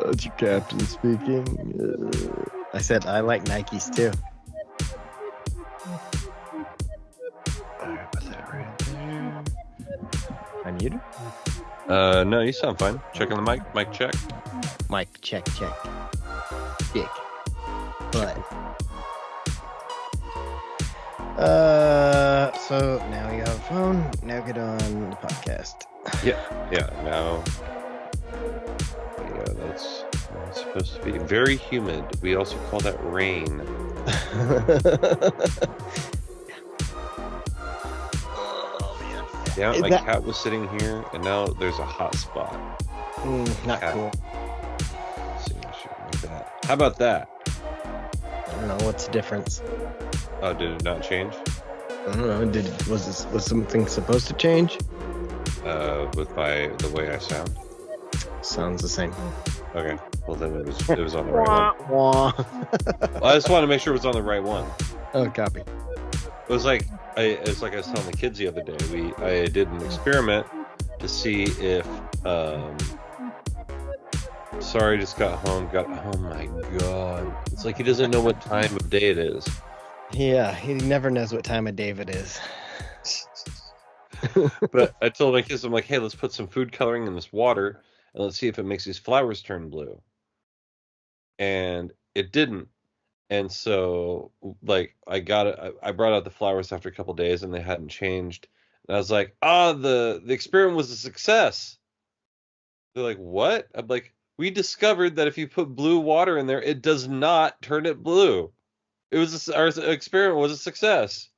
It's your captain speaking. I said I like Nikes too. Alright, put that right there. I muted? No, you sound fine. Checking the mic. Mic check. Mic check. Dick. But. So now you have a phone. Now get on the podcast. Yeah. Now. Yeah, that's supposed to be very humid. We also call that rain. Yeah, my cat was sitting here, and now there's a hot spot. Not Cat. cool. Let's see, like that. How about that? I don't know what's the difference. Oh, did it not change? I don't know. Was something supposed to change? With the way I sound. Sounds the same. Okay. Well, then it was on the right one. Well, I just wanted to make sure it was on the right one. Oh, copy. It was like I was telling the kids the other day. I did an experiment to see if Sorry just got home. Oh my god! It's like he doesn't know what time of day it is. Yeah, he never knows what time of day it is. But I told my kids, I'm like, hey, let's put some food coloring in this water and let's see if it makes these flowers turn blue. And it didn't. And so, like, I brought out the flowers after a couple days and they hadn't changed. And I was like, the experiment was a success. They're like, what? I'm like, we discovered that if you put blue water in there, it does not turn it blue. Our experiment was a success.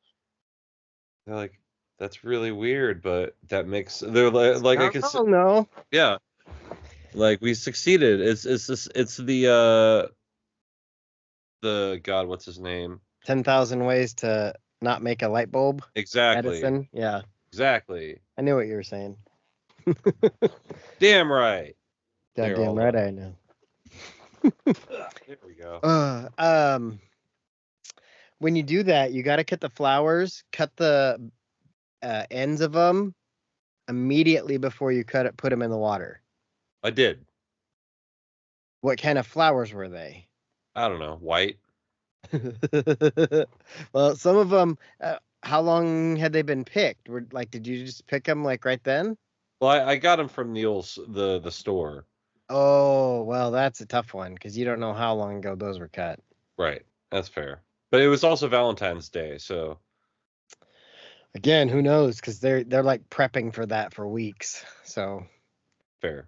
They're like, that's really weird, but that makes, they're like I can Oh no. Yeah. Like we succeeded. It's the God, what's his name? 10,000 ways to not make a light bulb. Exactly. Edison. Yeah. Exactly. I knew what you were saying. Damn right. Goddamn right I know. There we go. When you do that, you got to cut the flowers, cut the ends of them immediately before you put them in the water. I did. What kind of flowers were they? I don't know. White. Well, some of them. How long had they been picked? Did you just pick them like right then? Well, I got them from the store. Oh, well, that's a tough one because you don't know how long ago those were cut. Right. That's fair. But it was also Valentine's Day, so. Again, who knows? Because they're like prepping for that for weeks. So. Fair.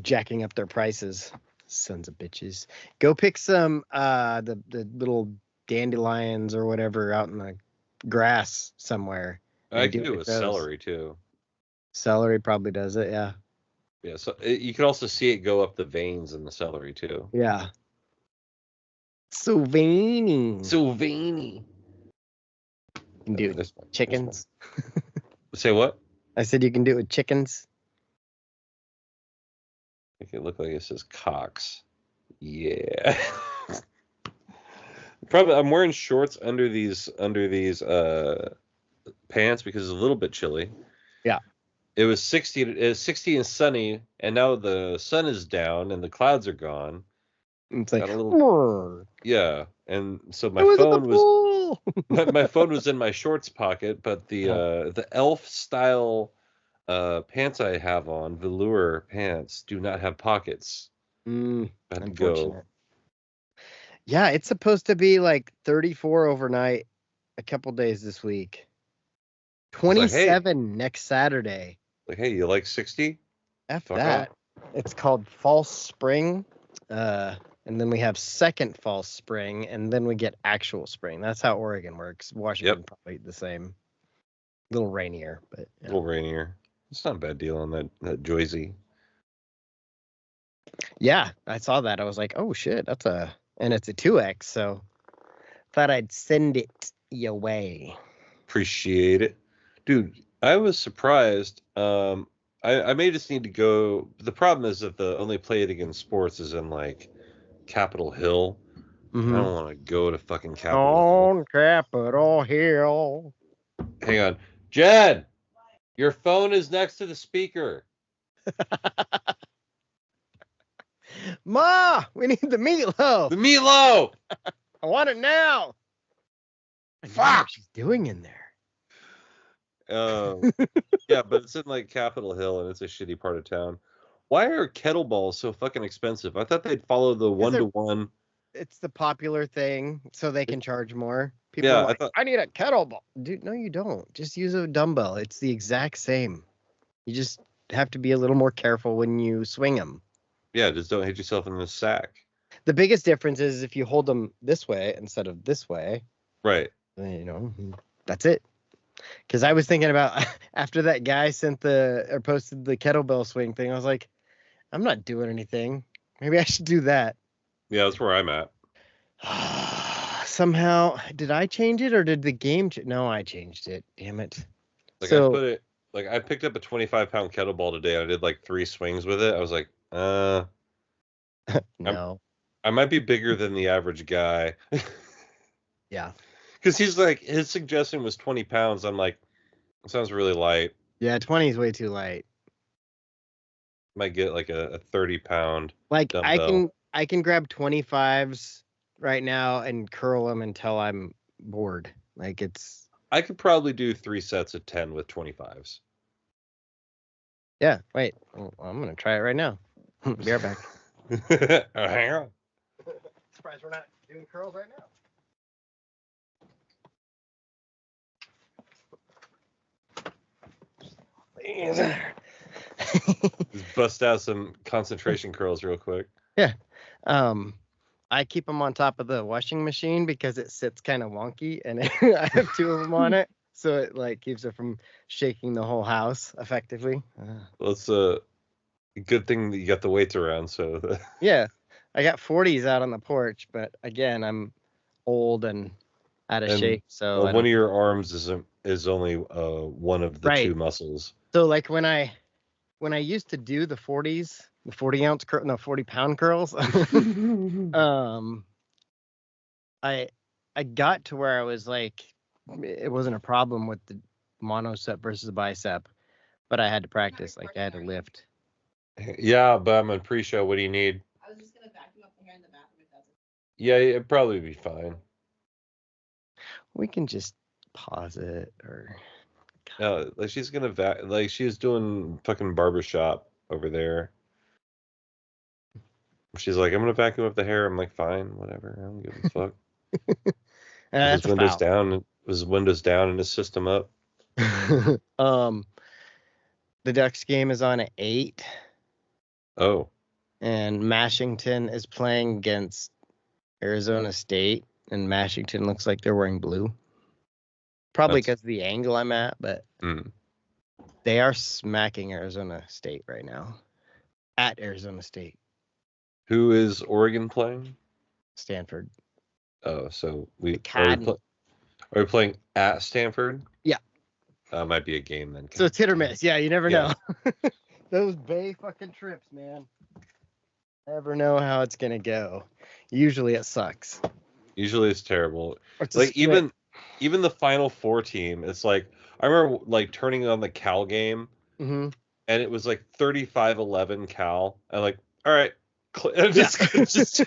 Jacking up their prices. Sons of bitches. Go pick some the little dandelions or whatever out in the grass somewhere. I can do it with celery too. Celery probably does it, yeah. Yeah, so you can also see it go up the veins in the celery too. Yeah. So veiny. You can do it with chickens. Say what? I said you can do it with chickens. Make it look like it says cocks. Yeah. Probably I'm wearing shorts under these pants because it's a little bit chilly. Yeah. It was 60 and sunny, and now the sun is down and the clouds are gone. It's like yeah, and so my phone was my phone was in my shorts pocket, but the elf style pants I have on, velour pants, do not have pockets. I had to go. Yeah, it's supposed to be like 34 overnight a couple days this week. 27 next Saturday. Like, hey, you like 60? F that. It's called false spring. And then we have second false spring, and then we get actual spring. That's how Oregon works. Washington probably the same. A little rainier, but a little rainier. It's not a bad deal on that Joyzy. Yeah, I saw that. I was like, oh shit, and it's a 2X, so thought I'd send it your way. Appreciate it. Dude, I was surprised. I may just need to go. The problem is that the only play it against sports is in like Capitol Hill. Mm-hmm. I don't want to go to fucking Capitol Hill. Capitol Hill. Hang on. Jed! Your phone is next to the speaker. Ma, we need the meatloaf. The meatloaf. I want it now. Fuck. What she's doing in there. Yeah, but it's in like Capitol Hill and it's a shitty part of town. Why are kettleballs so fucking expensive? I thought they'd follow the 1-to-1. It's the popular thing, so they can charge more. People Yeah, are like, I need a kettlebell. Dude, no, you don't. Just use a dumbbell. It's the exact same. You just have to be a little more careful when you swing them. Yeah, just don't hit yourself in the sack. The biggest difference is if you hold them this way instead of this way. Right. You know, that's it. Because I was thinking about after that guy posted the kettlebell swing thing, I was like, I'm not doing anything. Maybe I should do that. Yeah, that's where I'm at. Somehow, did I change it or did the game? No, I changed it. Damn it. Like I picked up a 25-pound kettlebell today. And I did like 3 swings with it. I was like, no. I might be bigger than the average guy. Yeah. Because he's like, his suggestion was 20 pounds. I'm like, it sounds really light. Yeah, 20 is way too light. Might get like a 30-pound. Like dumbbell. I can grab 25s right now and curl them until I'm bored. Like it's. I could probably do 3 sets of 10 with 25s. Yeah. Wait. I'm gonna try it right now. Be right back. Hang on. Surprised we're not doing curls right now. Just bust out some concentration curls real quick. Yeah. I keep them on top of the washing machine because it sits kind of wonky, and I have 2 of them on it, so it like keeps it from shaking the whole house effectively. Well, it's a good thing that you got the weights around. So yeah, I got 40s out on the porch, but again, I'm old and out of shape, so one of your arms is only one of the 2 muscles. So like when I used to do the 40s, the 40-pound curls, I got to where I was like, it wasn't a problem with the monocep versus the bicep, but I had to practice. Like I had to lift. Yeah, but I'm on pre-show. What do you need? I was just gonna vacuum up the hair in the bathroom if that's it. Yeah, it'd probably be fine. We can just pause it or. No, like she's gonna like she's doing fucking barbershop over there. She's like, I'm gonna vacuum up the hair. I'm like, fine, whatever. I don't give a fuck. His windows down. His windows down and his system up. The Ducks game is on at 8. Oh. And Mashington is playing against Arizona State, and Mashington looks like they're wearing blue. Probably because of the angle I'm at, but they are smacking Arizona State right now. At Arizona State. Who is Oregon playing? Stanford. Oh, so are we playing at Stanford? Yeah. That might be a game then. So it's hit or miss. Yeah, you never know. Those Bay fucking trips, man. Never know how it's gonna go. Usually it sucks. Usually it's terrible. Like even the Final Four team, it's like I remember like turning on the Cal game, and it was like 35-11 Cal. I'm like, all right, just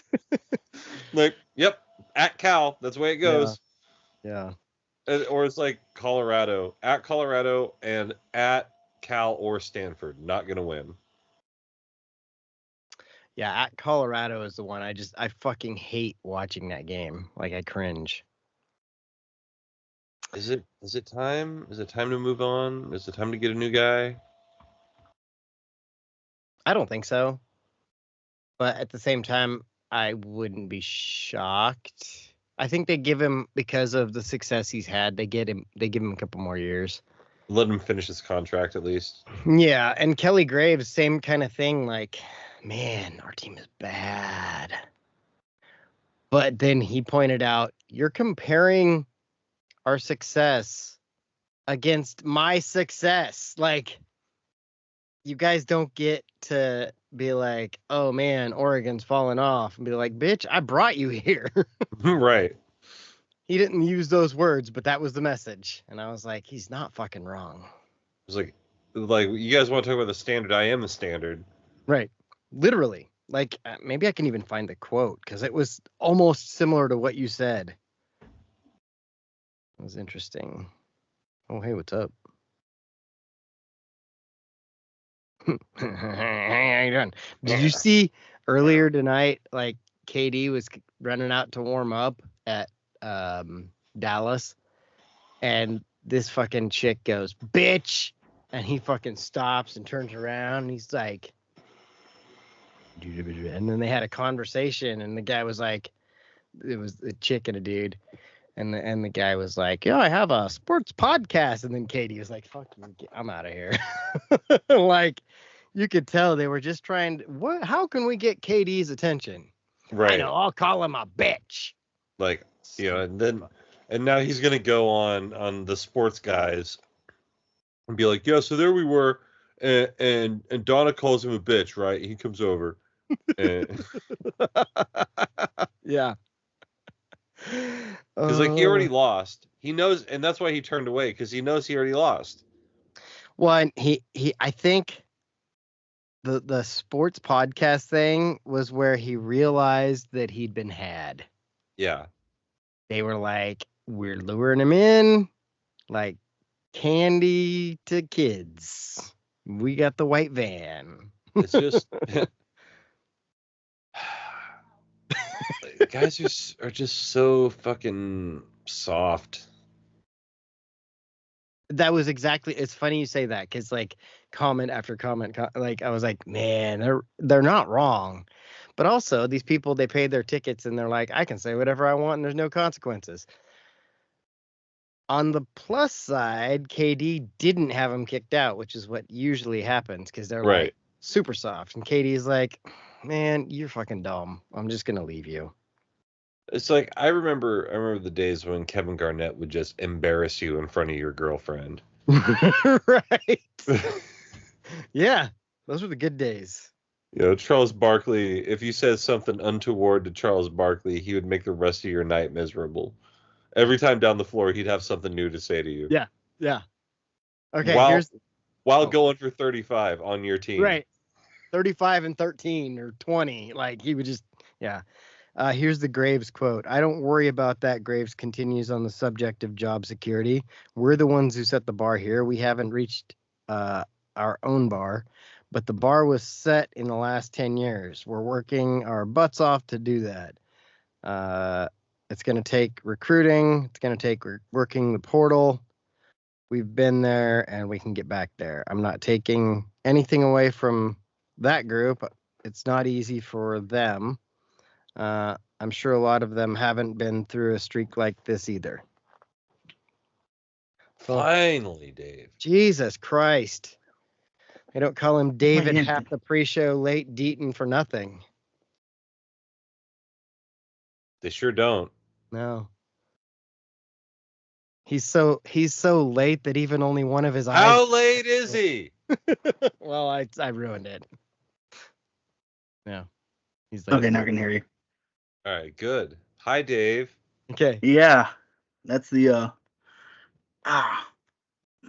like, yep, at Cal. That's the way it goes. Yeah. Or it's like Colorado, at Colorado and at Cal or Stanford. Not gonna win. Yeah, at Colorado is the one I fucking hate watching that game. Like I cringe. Is it time? Is it time to move on? Is it time to get a new guy? I don't think so. But at the same time, I wouldn't be shocked. I think they give him, because of the success he's had, they give him a couple more years. Let him finish his contract at least. Yeah, and Kelly Graves, same kind of thing. Like, man, our team is bad. But then he pointed out, you're comparing our success against my success. Like, you guys don't get to be like, oh man, Oregon's falling off, and be like, bitch, I brought you here. Right. He didn't use those words, but that was the message. And I was like, he's not fucking wrong. was like you guys want to talk about the standard? I am the standard. Right. Literally. Like, maybe I can even find the quote because it was almost similar to what you said. It was interesting. Oh, hey, what's up? How you doing? Did you see earlier tonight, like, KD was running out to warm up at Dallas, and this fucking chick goes, bitch, and he fucking stops and turns around, and he's like, and then they had a conversation, and the guy was like, it was a chick and a dude, and the guy was like, yeah, I have a sports podcast, and then Katie was like, fuck you, I'm out of here. Like, you could tell they were just trying to, how can we get KD's attention? Right. I know, I'll call him a bitch. Like, and now he's gonna go on the sports guys and be like, yeah, so there we were, and Donna calls him a bitch, right? He comes over. And yeah. Because like he already lost. He knows, and that's why he turned away, because he knows he already lost. Well, and he I think the sports podcast thing was where he realized that he'd been had. Yeah. They were like, we're luring him in like candy to kids. We got the white van. It's just guys are just so fucking soft. That was exactly. It's funny you say that because like comment after comment, like I was like, man, they're not wrong, but also these people, they paid their tickets and they're like, I can say whatever I want and there's no consequences. On the plus side, KD didn't have him kicked out, which is what usually happens because they're like super soft, and KD's like, man, you're fucking dumb. I'm just gonna leave you. It's like I remember the days when Kevin Garnett would just embarrass you in front of your girlfriend. Right. Yeah, those were the good days. You know, Charles Barkley, if you said something untoward to Charles Barkley, he would make the rest of your night miserable. Every time down the floor, he'd have something new to say to you. Yeah, yeah. Okay, while going for 35 on your team. Right. 35 and 13 or 20. Like, he would just, yeah. Here's the Graves quote. I don't worry about that. Graves continues on the subject of job security. We're the ones who set the bar here. We haven't reached our own bar, but the bar was set in the last 10 years. We're working our butts off to do that. It's going to take recruiting. It's going to take working the portal. We've been there and we can get back there. I'm not taking anything away from that group. It's not easy for them. I'm sure a lot of them haven't been through a streak like this either. Finally, Dave. Jesus Christ. They don't call him David half the pre-show late Deaton for nothing. They sure don't. No. He's so late that even only one of his eyes. How late is he? Well, I ruined it. Yeah. He's okay, now I can hear you. All right, good. Hi, Dave. Okay. Yeah, that's the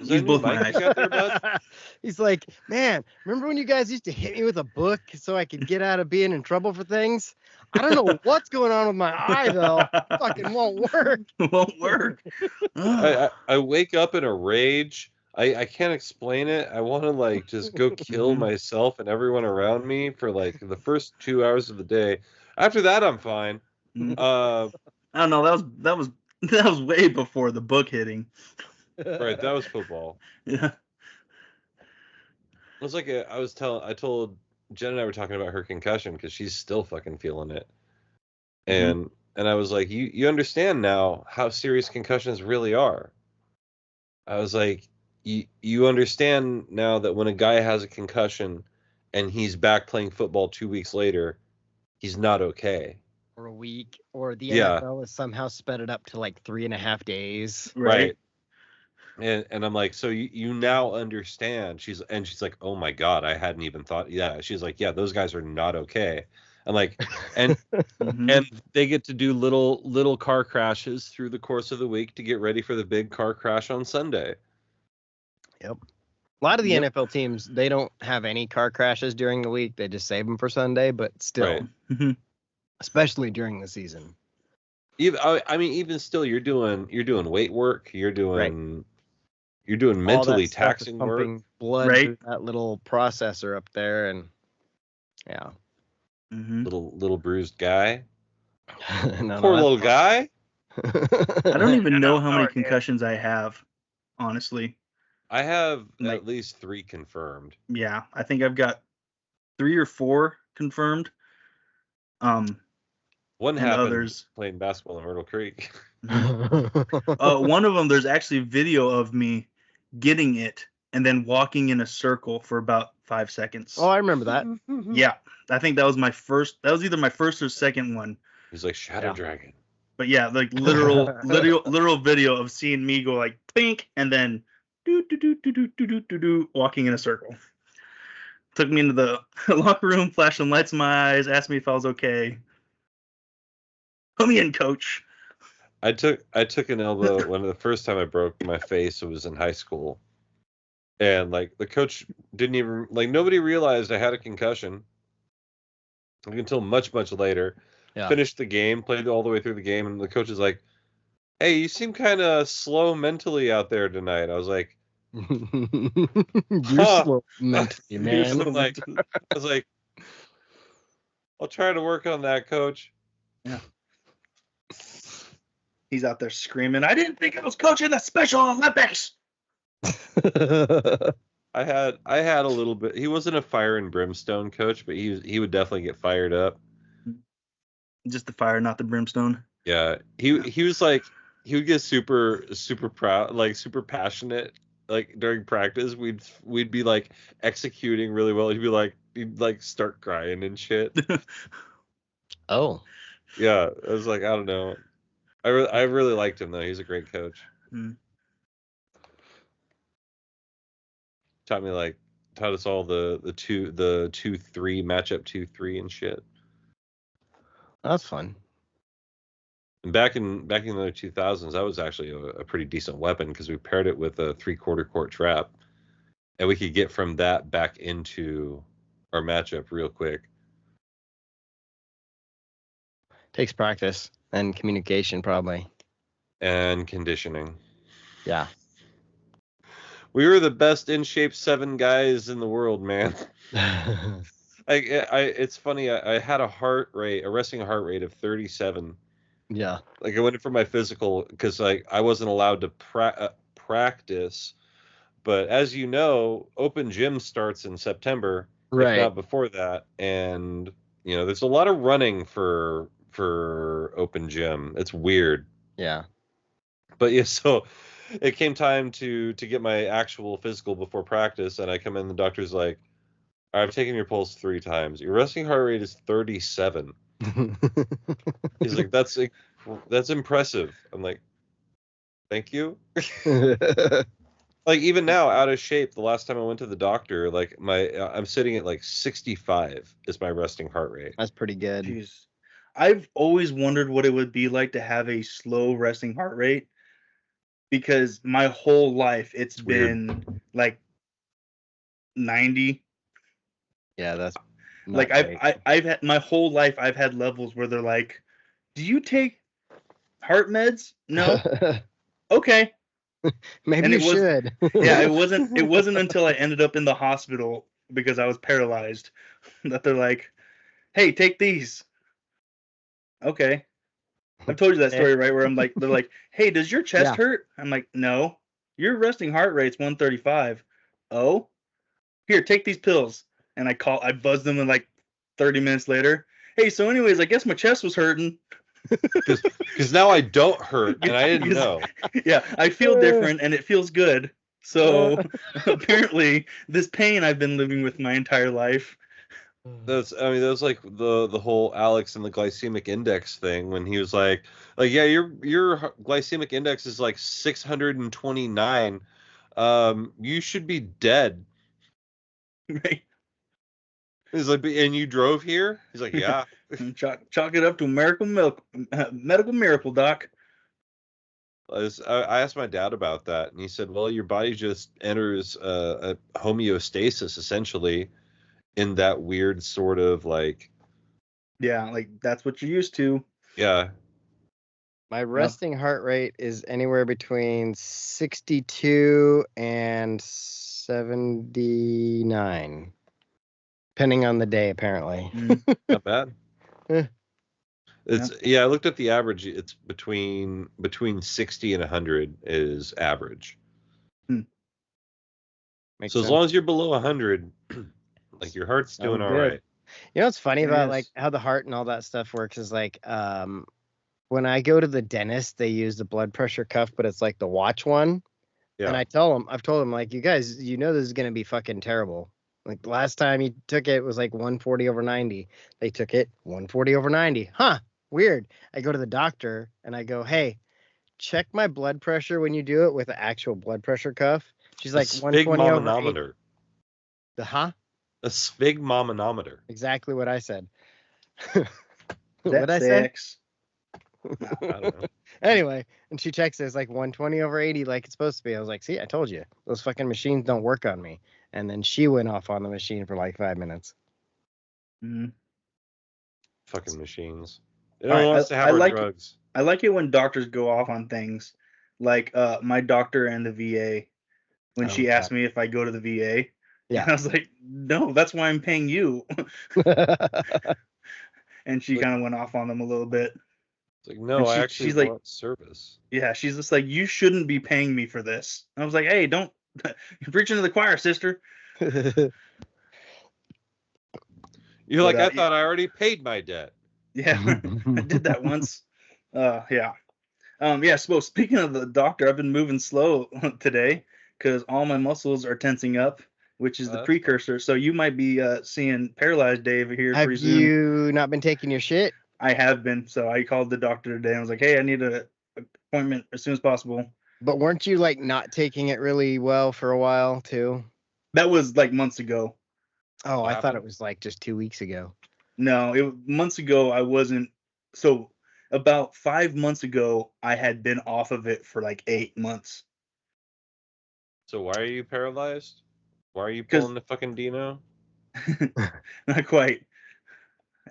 Use both my eyes. There, He's like, man, remember when you guys used to hit me with a book so I could get out of being in trouble for things? I don't know what's going on with my eye though. It fucking won't work. It won't work. I wake up in a rage. I can't explain it. I want to like just go kill myself and everyone around me for like the first 2 hours of the day. After that, I'm fine. I don't know. That was way before the book hitting. Right, that was football. Yeah. It was like I told Jen and I were talking about her concussion because she's still fucking feeling it, and I was like, you understand now how serious concussions really are. I was like, you understand now that when a guy has a concussion and he's back playing football 2 weeks later, he's not okay. Or a week, or the NFL has somehow sped it up to like 3.5 days. Right. And I'm like, so you now understand. She's like, oh my God, I hadn't even thought. Yeah. She's like, yeah, those guys are not okay. I'm like, and and they get to do little car crashes through the course of the week to get ready for the big car crash on Sunday. Yep. A lot of the Yep. NFL teams, they don't have any car crashes during the week. They just save them for Sunday, but still, Right. especially during the season. Even I mean, even still, you're doing weight work. You're doing All mentally that stuff is taxing work. pumping blood Right. through that little processor up there, and yeah. Mm-hmm. Little bruised guy. No, Poor that's little guy. I don't even know how many concussions I have, honestly. I have Like- at least 3 confirmed. Yeah, I think I've got 3 or 4 confirmed. One and happened others. playing basketball in Myrtle Creek. One of them, there's actually video of me getting it and then walking in a circle for about 5 seconds. Oh, I remember that. Yeah, I think that was my first. That was either my first or second one. He's like Shadow Yeah. Dragon. But yeah, like literal video of seeing me go like pink and then do walking in a circle. Took me into the locker room, flashed some lights in my eyes, asked me if I was okay. Put me in, coach. I took an elbow when the first time I broke my face. It was in high school, and like the coach didn't even nobody realized I had a concussion until much later. Yeah. Finished the game, played all the way through the game, and the coach is like, "Hey, you seem kind of slow mentally out there tonight." I was like, You're slow mentally, man. I was like, "I'll try to work on that, coach." Yeah. He's out there screaming, "I didn't think I was coaching the Special Olympics." I had a little bit. He wasn't a fire and brimstone coach, but he would definitely get fired up. Just the fire, not the brimstone. Yeah, he was like, he would get super proud, like super passionate, like during practice. We'd be like executing really well. He'd like start crying and shit. Oh. Yeah, I was like, I don't know. I really liked him though. He's a great coach. Taught us all the 2-3 matchup 2-3 and shit. That's fun. And back in the early 2000s, that was actually a pretty decent weapon because we paired it with a 3/4 court trap, and we could get from that back into our matchup real quick. Takes practice and communication, probably. And conditioning. Yeah. We were the best in shape 7 guys in the world, man. It's funny. I had a resting heart rate of 37. Yeah. Like I went in for my physical because like I wasn't allowed to practice. But as you know, open gym starts in September, Right. if not before that. And there's a lot of running for open gym. It's weird. Yeah. But yeah, so it came time to get my actual physical before practice, and I come in, the doctor's like, I've taken your pulse 3 times. Your resting heart rate is 37. He's like, that's impressive. I'm like, thank you. Like even now, out of shape. The last time I went to the doctor, like I'm sitting at like 65 is my resting heart rate. That's pretty good. Jeez. I've always wondered what it would be like to have a slow resting heart rate, because my whole life it's been like 90. Yeah, that's like I've had my whole life I've had levels where they're like, "Do you take heart meds?" No. Okay. Maybe And you it was- should. Yeah, it wasn't until I ended up in the hospital because I was paralyzed that they're like, "Hey, take these." Okay. I've told you that story, right? Where they're like, "Hey, does your chest hurt?" I'm like, "No. Your resting heart rate's 135. Oh? Here, take these pills." And I buzzed them in like 30 minutes later. "Hey, so anyways, I guess my chest was hurting." Because now I don't hurt, and I didn't know. Yeah, I feel different, and it feels good. So apparently, this pain I've been living with my entire life. That's like the whole Alex and the glycemic index thing when he was like yeah, your glycemic index is like 629. You should be dead. Right? He's like, and you drove here? He's like, yeah. Chalk it up to medical miracle, doc. I asked my dad about that, and he said, "Well, your body just enters a homeostasis essentially in that weird sort of like, Yeah, like that's what you're used to. yeah, My resting heart rate is anywhere between 62 and 79, depending on the day, apparently. not bad." Eh. I looked at the average. It's between 60 and 100 is average. Makes So as sense. long as you're below 100, like your heart's doing all good. right. You know what's funny It about is. like how the heart and all that stuff works is like when I go to the dentist, they use the blood pressure cuff, but it's like the watch one. Yeah. And I've told them like, you guys, you know, this is gonna be fucking terrible. Like last time you took it was like 140/90. They took it 140/90. Huh? Weird. I go to the doctor and I go, hey, check my blood pressure when you do it with an actual blood pressure cuff. She's like 120/80. Sphygmomanometer. The huh? A sphygmomanometer. Exactly what I said. What'd I say? sex? I don't know. Anyway, and she checks it. It's like 120/80 like it's supposed to be. I was like, see, I told you. Those fucking machines don't work on me. And then she went off on the machine for like 5 minutes. Fucking machines. They All don't right, want us to have I our like- drugs. I like it when doctors go off on things, like my doctor and the VA. When Oh, she yeah. asked me if I go to the VA, Yeah. and I was like, no, that's why I'm paying you. And she kind of went off on them a little bit. It's like, no, And I actually she's like- want service. Yeah, she's just like, you shouldn't be paying me for this. And I was like, hey, don't, you're preaching to the choir, sister. You're But, like, I thought I already paid my debt. Yeah, I did that once. Yeah. So speaking of the doctor, I've been moving slow today because all my muscles are tensing up, which is the That's precursor. So you might be seeing Paralyzed Dave here Have pretty soon. you not been taking your shit? I have been. So I called the doctor today and was like, hey, I need an appointment as soon as possible. But weren't you like not taking it really well for a while too? That was like months ago. Oh, What I thought happened? it was like just 2 weeks ago. No, months ago I wasn't. So about 5 months ago, I had been off of it for like 8 months. So why are you paralyzed? Why are you 'Cause- pulling the fucking Dino? Not quite.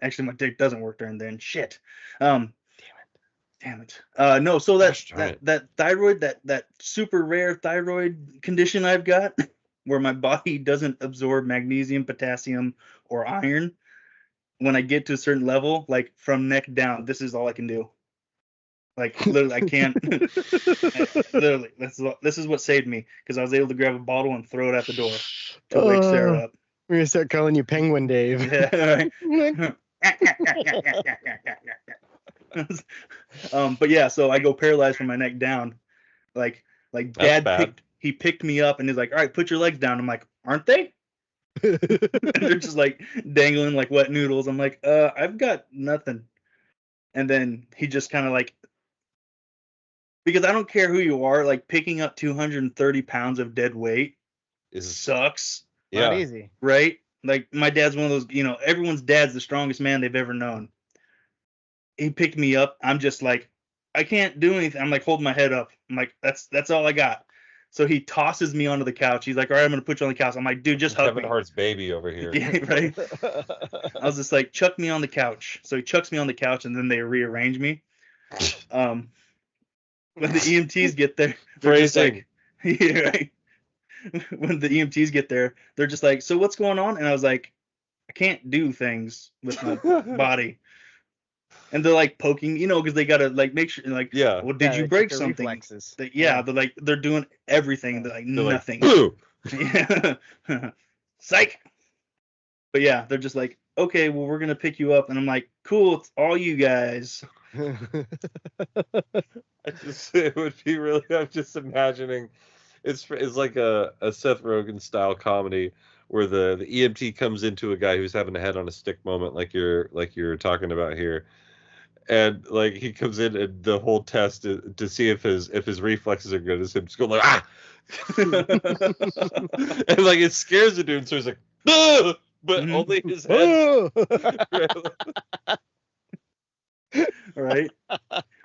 Actually, my dick doesn't work during then. Shit. Damn it. No, so Gosh darn it. that thyroid, that super rare thyroid condition I've got, where my body doesn't absorb magnesium, potassium, or iron. When I get to a certain level, like from neck down, this is all I can do. Like literally, I can't. Literally, this is what saved me because I was able to grab a bottle and throw it at the door to wake Sarah up. We're gonna start calling you Penguin Dave. Yeah, right. But yeah, so I go paralyzed from my neck down. Like That's Dad bad. picked me up and he's like, all right, put your legs down. I'm like, aren't they? And they're just like dangling like wet noodles. I'm like, I've got nothing. And then he just kind of like, because I don't care who you are, like picking up 230 pounds of dead weight sucks, Not Yeah. easy. right? Like my dad's one of those, everyone's dad's the strongest man they've ever known. He picked me up. I'm just like, I can't do anything. I'm like holding my head up. I'm like, that's all I got. So he tosses me onto the couch. He's like, all right, I'm gonna put you on the couch. I'm like, dude, just hug Kevin me. Hart's baby over here. Yeah, right. I was just like, chuck me on the couch. So he chucks me on the couch, and then they rearrange me. When the EMTs get there, they're just Phrasing. like, yeah, right. When the EMTs get there, they're just like, so what's going on? And I was like, I can't do things with my body. And they're like poking, because they gotta like make sure, like, Yeah. well, did Yeah, you they break check their something? reflexes. They're doing everything. They're like They're like, nothing. boo! Yeah. Psych. But yeah, they're just like, okay, well, we're gonna pick you up, and I'm like, cool, it's all you guys. It would be really. I'm just imagining. It's like a Seth Rogen style comedy where the EMT comes into a guy who's having a head on a stick moment, like you're talking about here, and like he comes in and the whole test to see if his reflexes are good is him just going like ah, and like it scares the dude, so he's like, "Ah!" But Mhm. only his head. Oh! Right?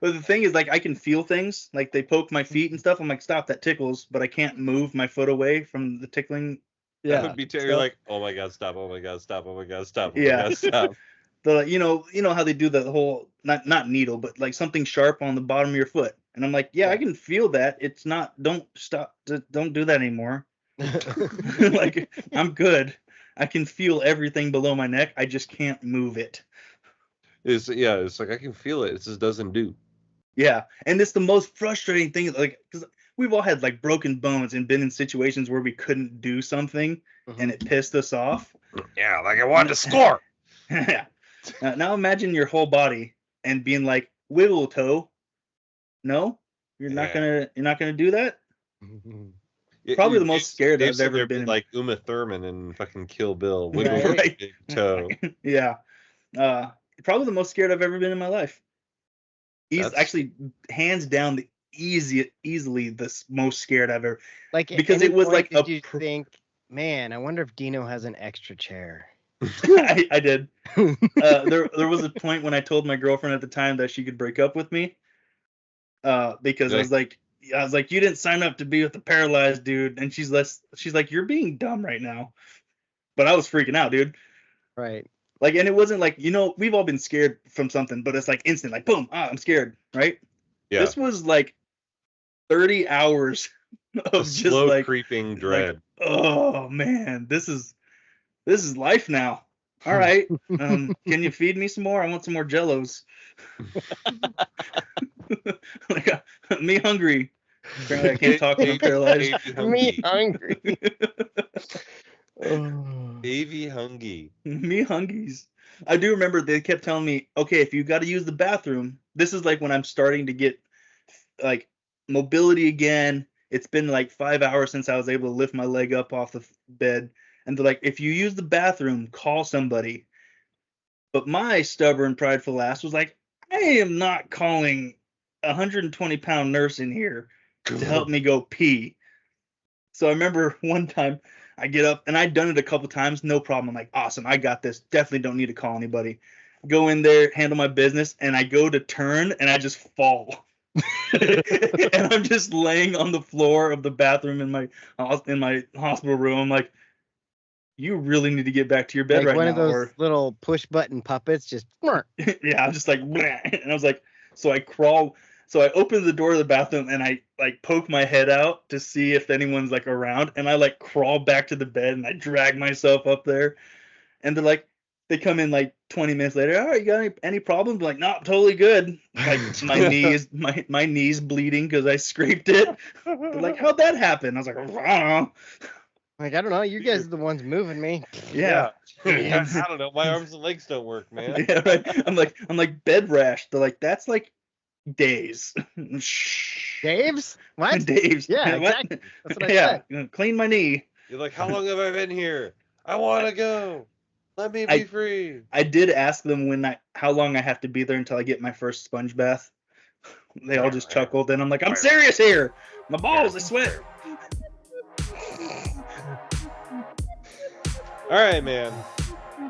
But the thing is, like, I can feel things. Like, they poke my feet and stuff. I'm like, stop, that tickles. But I can't move my foot away from the tickling. That would be terrible. You're stuff. like, oh my god, stop! Oh my god, stop! Oh my god, stop! Oh my Yeah. god, stop! The, like, you know how they do the whole not needle, but like something sharp on the bottom of your foot. And I'm like, yeah, I can feel that. It's not. Don't stop. Don't do that anymore. Like, I'm good. I can feel everything below my neck. I just can't move it. It's like I can feel it. It just doesn't do. Yeah, and it's the most frustrating thing, like, because we've all had like broken bones and been in situations where we couldn't do something and it pissed us off. Yeah, like I wanted to score. Yeah. Now imagine your whole body and being like, wiggle toe. No, you're not gonna do that. Probably the most scared I've ever been. Like Uma Thurman and fucking Kill Bill, wiggle Right. big toe. Yeah. Probably the most scared I've ever been in my life. He's actually hands down the easily the most scared I've ever. Like, because it was like did you think, man, I wonder if Dino has an extra chair. I did. There was a point when I told my girlfriend at the time that she could break up with me. Because I was like, you didn't sign up to be with the paralyzed dude, and she's like, you're being dumb right now. But I was freaking out, dude. Right. Like, and it wasn't like, we've all been scared from something, but it's like instant, like, boom, I'm scared, right? Yeah. This was like 30 hours of just slow like creeping dread. Like, oh man, this is life now. All right, can you feed me some more? I want some more Jellos. Like, me hungry. Apparently, I can't talk when I'm paralyzed. Me hungry. Baby hungry. Me hungies. I do remember they kept telling me, okay, if you got to use the bathroom, this is like when I'm starting to get like mobility again. It's been like 5 hours since I was able to lift my leg up off the bed. And they're like, if you use the bathroom, call somebody. But my stubborn, prideful ass was like, I am not calling a 120-pound nurse in here to help me go pee. So I remember one time I get up, and I'd done it a couple times, no problem. I'm like, awesome, I got this. Definitely don't need to call anybody. Go in there, handle my business, and I go to turn, and I just fall. And I'm just laying on the floor of the bathroom in my hospital room. I'm like, you really need to get back to your bed like right one now. Of those little push button puppets, just. Yeah, I'm just like, bleh. And I was like, so I opened the door of the bathroom and I like poke my head out to see if anyone's like around, and I like crawl back to the bed and I drag myself up there, and they're like, they come in like 20 minutes later. All right, you got any problems? I'm like, no, I'm totally good. Like my knees bleeding because I scraped it. They're like, how'd that happen? I was like, I don't know. Like, I don't know. You guys are the ones moving me. Yeah. I don't know. My arms and legs don't work, man. Yeah, right. I'm like bed rash. They're like, that's like days. Dave's? What? Dave's. Yeah, What? exactly. That's what I said. Clean my knee. You're like, how long have I been here? I want to go. Let me be free. I did ask them how long I have to be there until I get my first sponge bath. They all just chuckled, and I'm like, I'm serious here. My balls, I sweat. All right, man.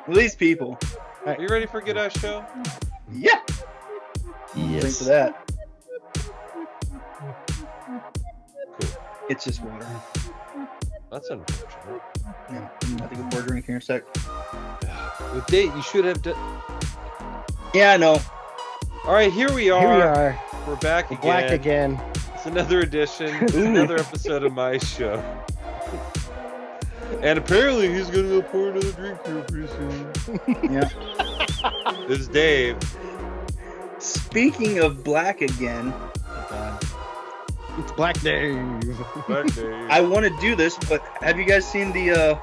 These people. Are you ready for Get Out Show? Yeah. Yes. Drink to that. Cool. It's just water. That's unfortunate. Yeah, I'm about to go for a drink here in a sec. With date, you should have done. Yeah, I know. All right, here we are. Here we are. We're back again. Black again. It's another edition. It's another episode of my show. And apparently he's going to go pour another drink here pretty soon. Yeah. This is Dave. Speaking of black again. Oh, God. It's Black Dave. Black Dave. I want to do this, but have you guys seen the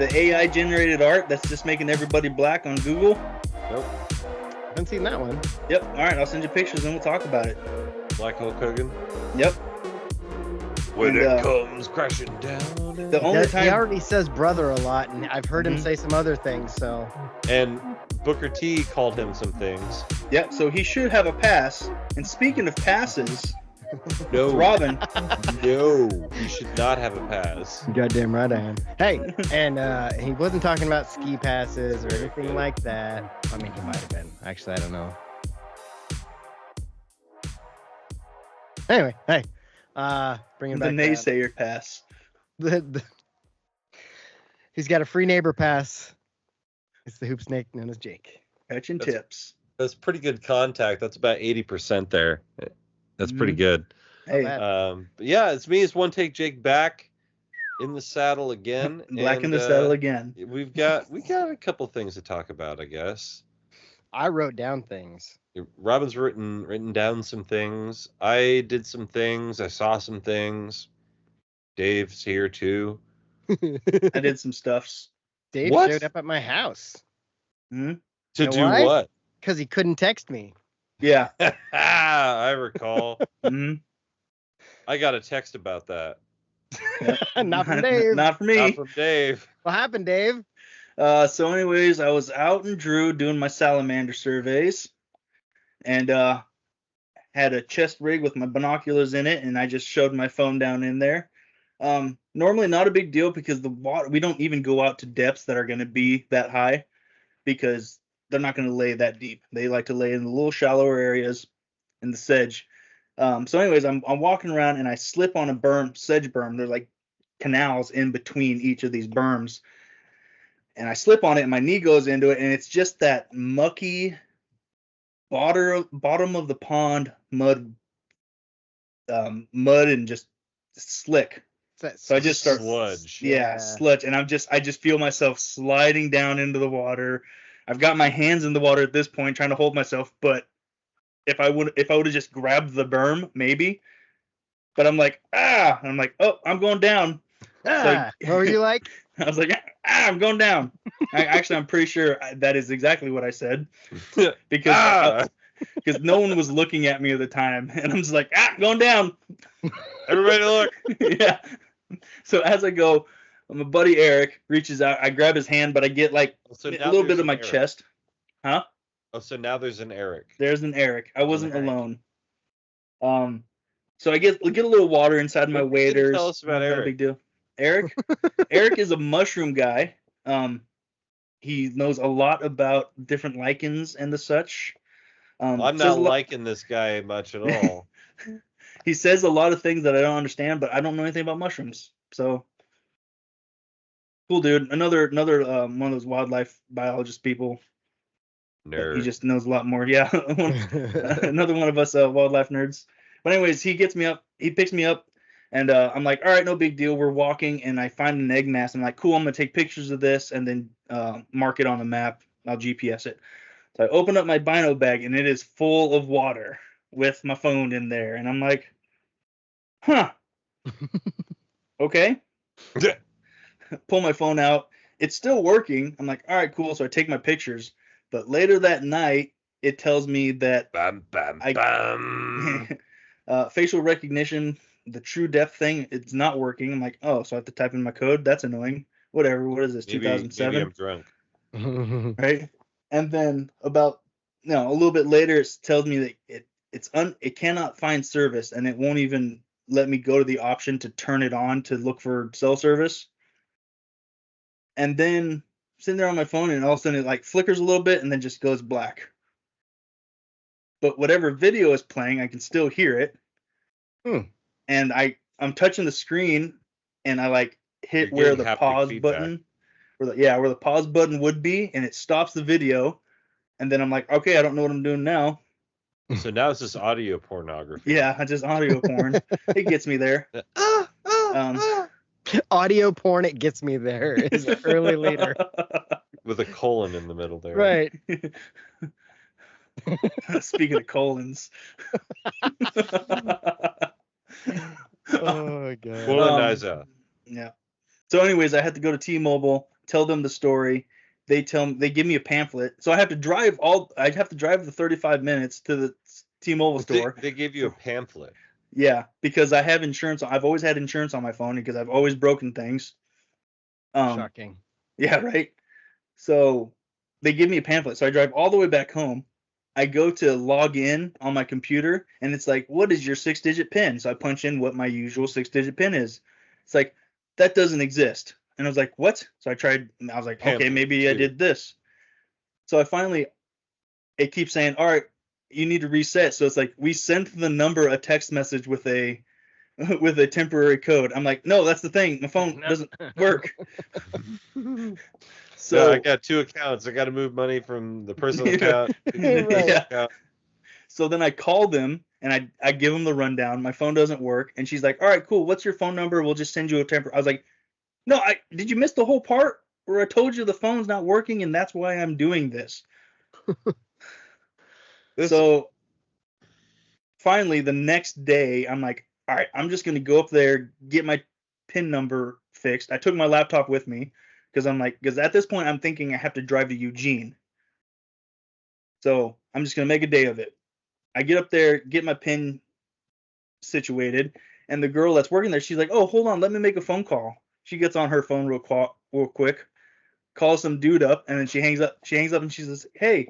AI generated art that's just making everybody black on Google? Nope. Haven't seen that one. Yep. All right, I'll send you pictures and we'll talk about it. Black Hulk Hogan. Yep. When it comes crashing down. The only He already says brother a lot, and I've heard him say some other things, so. And Booker T called him some things. Yeah, so he should have a pass. And speaking of passes, No. Robin. No, you should not have a pass. Goddamn right I am. Hey, and he wasn't talking about ski passes or anything like that. I mean, he might have been. Actually, I don't know. Anyway, hey, bringing The back down. naysayer pass. He's got a free neighbor pass. It's the hoop snake known as Jake. Catching That's- tips. That's pretty good contact. That's about 80% there. That's pretty good. Not Hey, bad. But yeah, it's me. It's one take Jake back in the saddle again. black in and, the saddle again. we got a couple things to talk about, I guess. I wrote down things. Robin's written down some things. I did some things. I saw some things. Dave's here too. I did some stuffs. Dave What? showed up at my house Hmm? To know do why? what? because he couldn't text me. Yeah. I recall. Hmm. I got a text about that. Not from Dave. Not for me. Not from Dave. What happened, Dave? So anyways, I was out in Drew doing my salamander surveys and had a chest rig with my binoculars in it, and I just showed my phone down in there. Normally not a big deal because the water, we don't even go out to depths that are going to be that high because they're not going to lay that deep. They like to lay in the little shallower areas in the sedge. So anyways, I'm walking around and I slip on a berm, sedge berm. There's like canals in between each of these berms. And I slip on it and my knee goes into it, and it's just that mucky bottom of the pond mud and just slick. So I just start sludge. Yeah, sludge, and I just feel myself sliding down into the water. I've got my hands in the water at this point, trying to hold myself, but if I would have just grabbed the berm, maybe. But I'm like, and I'm like, oh, I'm going down. What were you like? I was like, I'm going down. I'm pretty sure that is exactly what I said because no one was looking at me at the time, and I'm just like, going down. Everybody look. Yeah. So as I go, my buddy Eric reaches out. I grab his hand, but I get like So a now little there's bit of an my Eric. chest. Huh? Oh, so now there's an Eric. There's an Eric. I wasn't Eric. alone. So I get a little water inside my What can you waders. tell us about Not a Eric? big deal. Eric is a mushroom guy. He knows a lot about different lichens and the such. I'm says not a lot- liking this guy much at all. He says a lot of things that I don't understand, but I don't know anything about mushrooms. So cool, dude. Another one of those wildlife biologist people. Nerd. He just knows a lot more. Yeah, another one of us wildlife nerds. But anyways, he picks me up, and I'm like, all right, no big deal. We're walking, and I find an egg nest. I'm like, cool, I'm gonna take pictures of this and then mark it on the map. I'll GPS it. So I open up my bino bag, and it is full of water with my phone in there, and I'm like, huh, okay. Pull my phone out. It's still working. I'm like, all right, cool. So I take my pictures. But later that night, it tells me that Bam, bam, bam. facial recognition, the true depth thing, it's not working. I'm like, oh, so I have to type in my code. That's annoying. Whatever. What is this? Maybe 2007, I'm drunk. right? And then a little bit later, it tells me that it cannot find service, and it won't even let me go to the option to turn it on to look for cell service. And then sitting there on my phone, and all of a sudden it like flickers a little bit and then just goes black. But whatever video is playing, I can still hear it. And I'm touching the screen, and I like hit You're where getting the haptic pause feedback. button, where the pause button would be, and it stops the video. And then I'm like, okay, I don't know what I'm doing now. So now it's just audio pornography. Yeah, I just audio porn. It gets me there. Audio porn, it gets me there. Is the early leader. With a colon in the middle there. Right. Speaking of colons. Oh god. Colonizer. Yeah. So anyways, I had to go to T-Mobile, tell them the story. They give me a pamphlet. So I have to drive the 35 minutes to the T-Mobile store. They gave you a pamphlet. Yeah, because I have insurance. I've always had insurance on my phone because I've always broken things. Shocking. Yeah, right. So they give me a pamphlet. So I drive all the way back home. I go to log in on my computer, and it's like, what is your 6-digit PIN? So I punch in what my usual 6-digit PIN is. It's like, that doesn't exist. And I was like, what? So I was like, okay, maybe I did this. So it keeps saying, all right, you need to reset. So it's like, we sent the number a text message with a temporary code. I'm like, no, that's the thing. My phone doesn't work. So I got 2 accounts. I got to move money from the personal account to the Yeah. account. So then I call them and I give them the rundown. My phone doesn't work. And she's like, all right, cool. What's your phone number? We'll just send you a temporary. I was like, no, did you miss the whole part where I told you the phone's not working and that's why I'm doing this? So finally, the next day, I'm like, all right, I'm just going to go up there, get my PIN number fixed. I took my laptop with me because at this point, I'm thinking I have to drive to Eugene. So I'm just going to make a day of it. I get up there, get my PIN situated, and the girl that's working there, she's like, oh, hold on, let me make a phone call. She gets on her phone real quick, calls some dude up, and then she hangs up and she says, hey,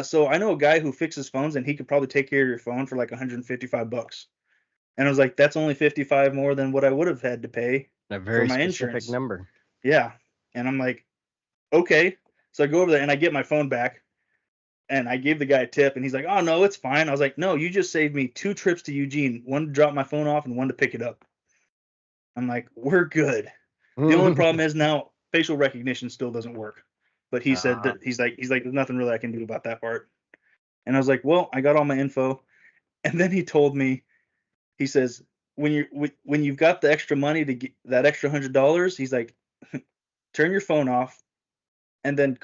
so I know a guy who fixes phones and he could probably take care of your phone for like $155. And I was like, that's only 55 more than what I would have had to pay A very for my specific insurance number. Yeah. And I'm like, okay. So I go over there and I get my phone back and I gave the guy a tip and he's like, oh no, it's fine. I was like, no, you just saved me 2 trips to Eugene, one to drop my phone off and one to pick it up. I'm like, we're good. The only problem is now facial recognition still doesn't work. But he said that he's like, there's nothing really I can do about that part. And I was like, well, I got all my info. And then he told me, he says, when you've got the extra money to get that extra $100, he's like, turn your phone off and then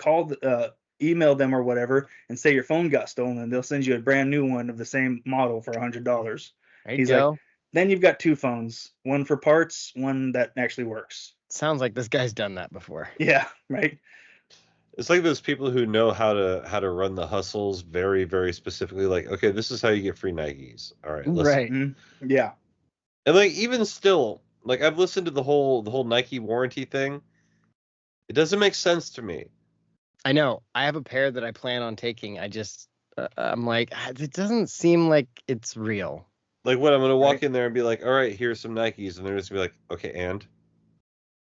email them or whatever and say your phone got stolen and they'll send you a brand new one of the same model for $100. He's like, then you've got 2 phones, one for parts, one that actually works. Sounds like this guy's done that before. Yeah, right. It's like those people who know how to run the hustles very, very specifically. Like, okay, this is how you get free Nikes. All right, listen. Right. Mm-hmm. Yeah. And like even still, like I've listened to the whole Nike warranty thing. It doesn't make sense to me. I know. I have a pair that I plan on taking. I'm like, it doesn't seem like it's real. Like what? I'm gonna walk in there and be like, all right, here's some Nikes, and they're just gonna be like, okay, and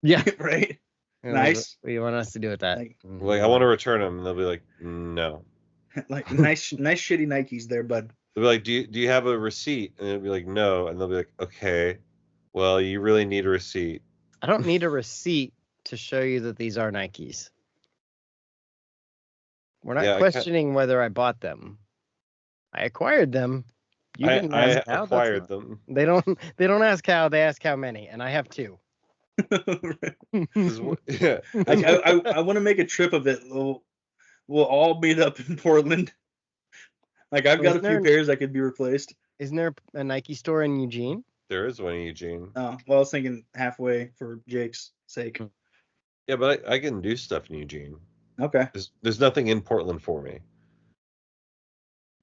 Yeah. Right. You know, Nice. What do you want us to do with that? Like I want to return them, and they'll be like, no. Like nice shitty Nikes there, bud. They'll be like, do you have a receipt? And they'll be like, no. And they'll be like, okay, well, you really need a receipt. I don't need a receipt to show you that these are Nikes. We're not questioning whether I bought them. I acquired them. You didn't ask how. Acquired them. They don't ask how. They ask how many, and I have 2. Yeah. I want to make a trip of it. We'll all meet up in Portland. Like I've got a few pairs that could be replaced. Isn't there a Nike store in Eugene? There is one in Eugene. Oh, well, I was thinking halfway for Jake's sake. Yeah, but I can do stuff in Eugene. Okay. There's nothing in Portland for me.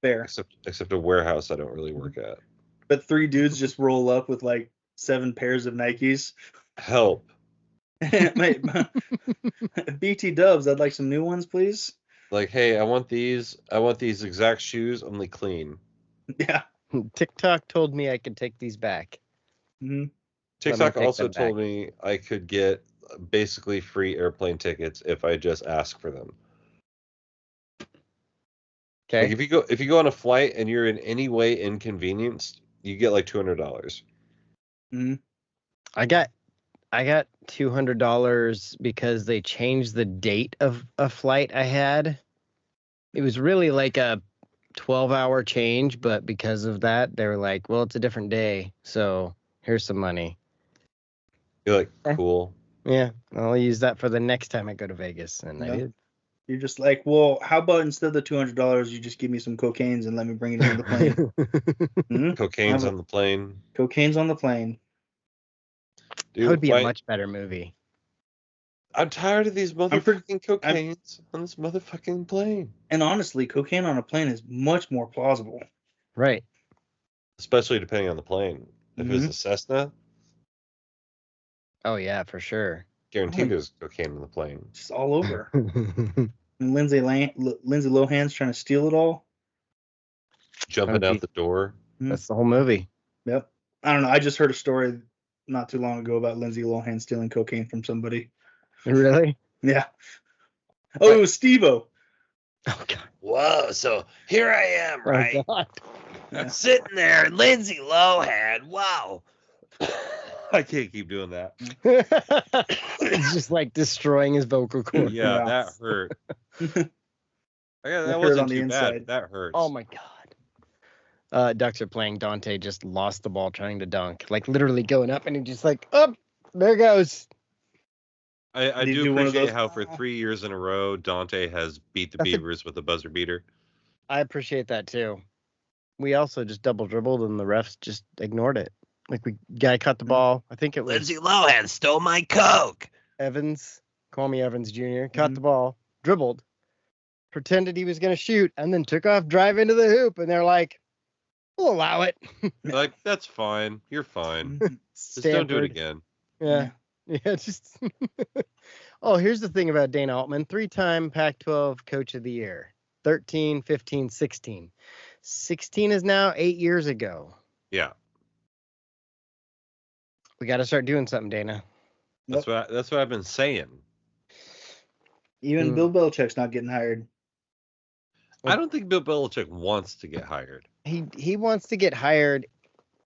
Fair. Except a warehouse I don't really work at. But 3 dudes just roll up with like 7 pairs of Nikes. Help. Mate, BT Dubs, I'd like some new ones, please. Like, hey, I want these exact shoes, only clean. Yeah. TikTok told me I could take these back. Mm-hmm. TikTok also told me I could get basically free airplane tickets if I just ask for them. Okay. Like if you go on a flight and you're in any way inconvenienced, you get like $200. Mm-hmm. I got $200 because they changed the date of a flight I had. It was really like a 12-hour change, but because of that, they were like, well, it's a different day, so here's some money. You're like, cool. Yeah, I'll use that for the next time I go to Vegas, and I did. You're just like, well, how about instead of the $200, you just give me some cocaines and let me bring it on the plane? Mm-hmm. Cocaine's on the plane. Cocaine's on the plane. Dude, that would be a much better movie. I'm tired of these motherfucking cocaines on this motherfucking plane. And honestly, cocaine on a plane is much more plausible. Right. Especially depending on the plane. If it was a Cessna. Oh, yeah, for sure. Guaranteed there's cocaine on the plane. Just all over. And Lindsay Lohan's trying to steal it all. Jumping out the door. That's the whole movie. Yep. I don't know. I just heard a story not too long ago about Lindsay Lohan stealing cocaine from somebody. Really? Yeah. Oh, it was Steve-O. Oh God. Whoa, so here I am, right? Oh God. Yeah. Sitting there, Lindsay Lohan. Wow. I can't keep doing that. It's just like destroying his vocal cords. Yeah, Yeah. that hurt. That That hurt wasn't on the too bad, inside. but that hurts. Oh my God. Ducks are playing. Dante just lost the ball trying to dunk, like literally going up, and he just like, up, there goes. I Did he do do one of appreciate those? how for 3 years in a row, Dante has beat the That's a- Beavers with a buzzer beater. I appreciate that too. We also just double dribbled, and the refs just ignored it. Like guy caught the ball. I think it was Lindsay Lohan stole my Coke. Evans, call me Evans Jr. Caught Mhm. the ball, dribbled, pretended he was gonna shoot, and then took off, drive into the hoop, and they're like, "We'll allow it." Like, that's fine. You're fine. Mhm. Just don't do it Stanford. again. Yeah. Yeah, just. Oh, here's the thing about Dana Altman: 3-time Pac-12 Coach of the Year, 13, 15, 16. 16 is now 8 years ago. Yeah. We got to start doing something, Dana. That's what I've been saying. Even Hmm. Bill Belichick's not getting hired. I don't think Bill Belichick wants to get hired. He wants to get hired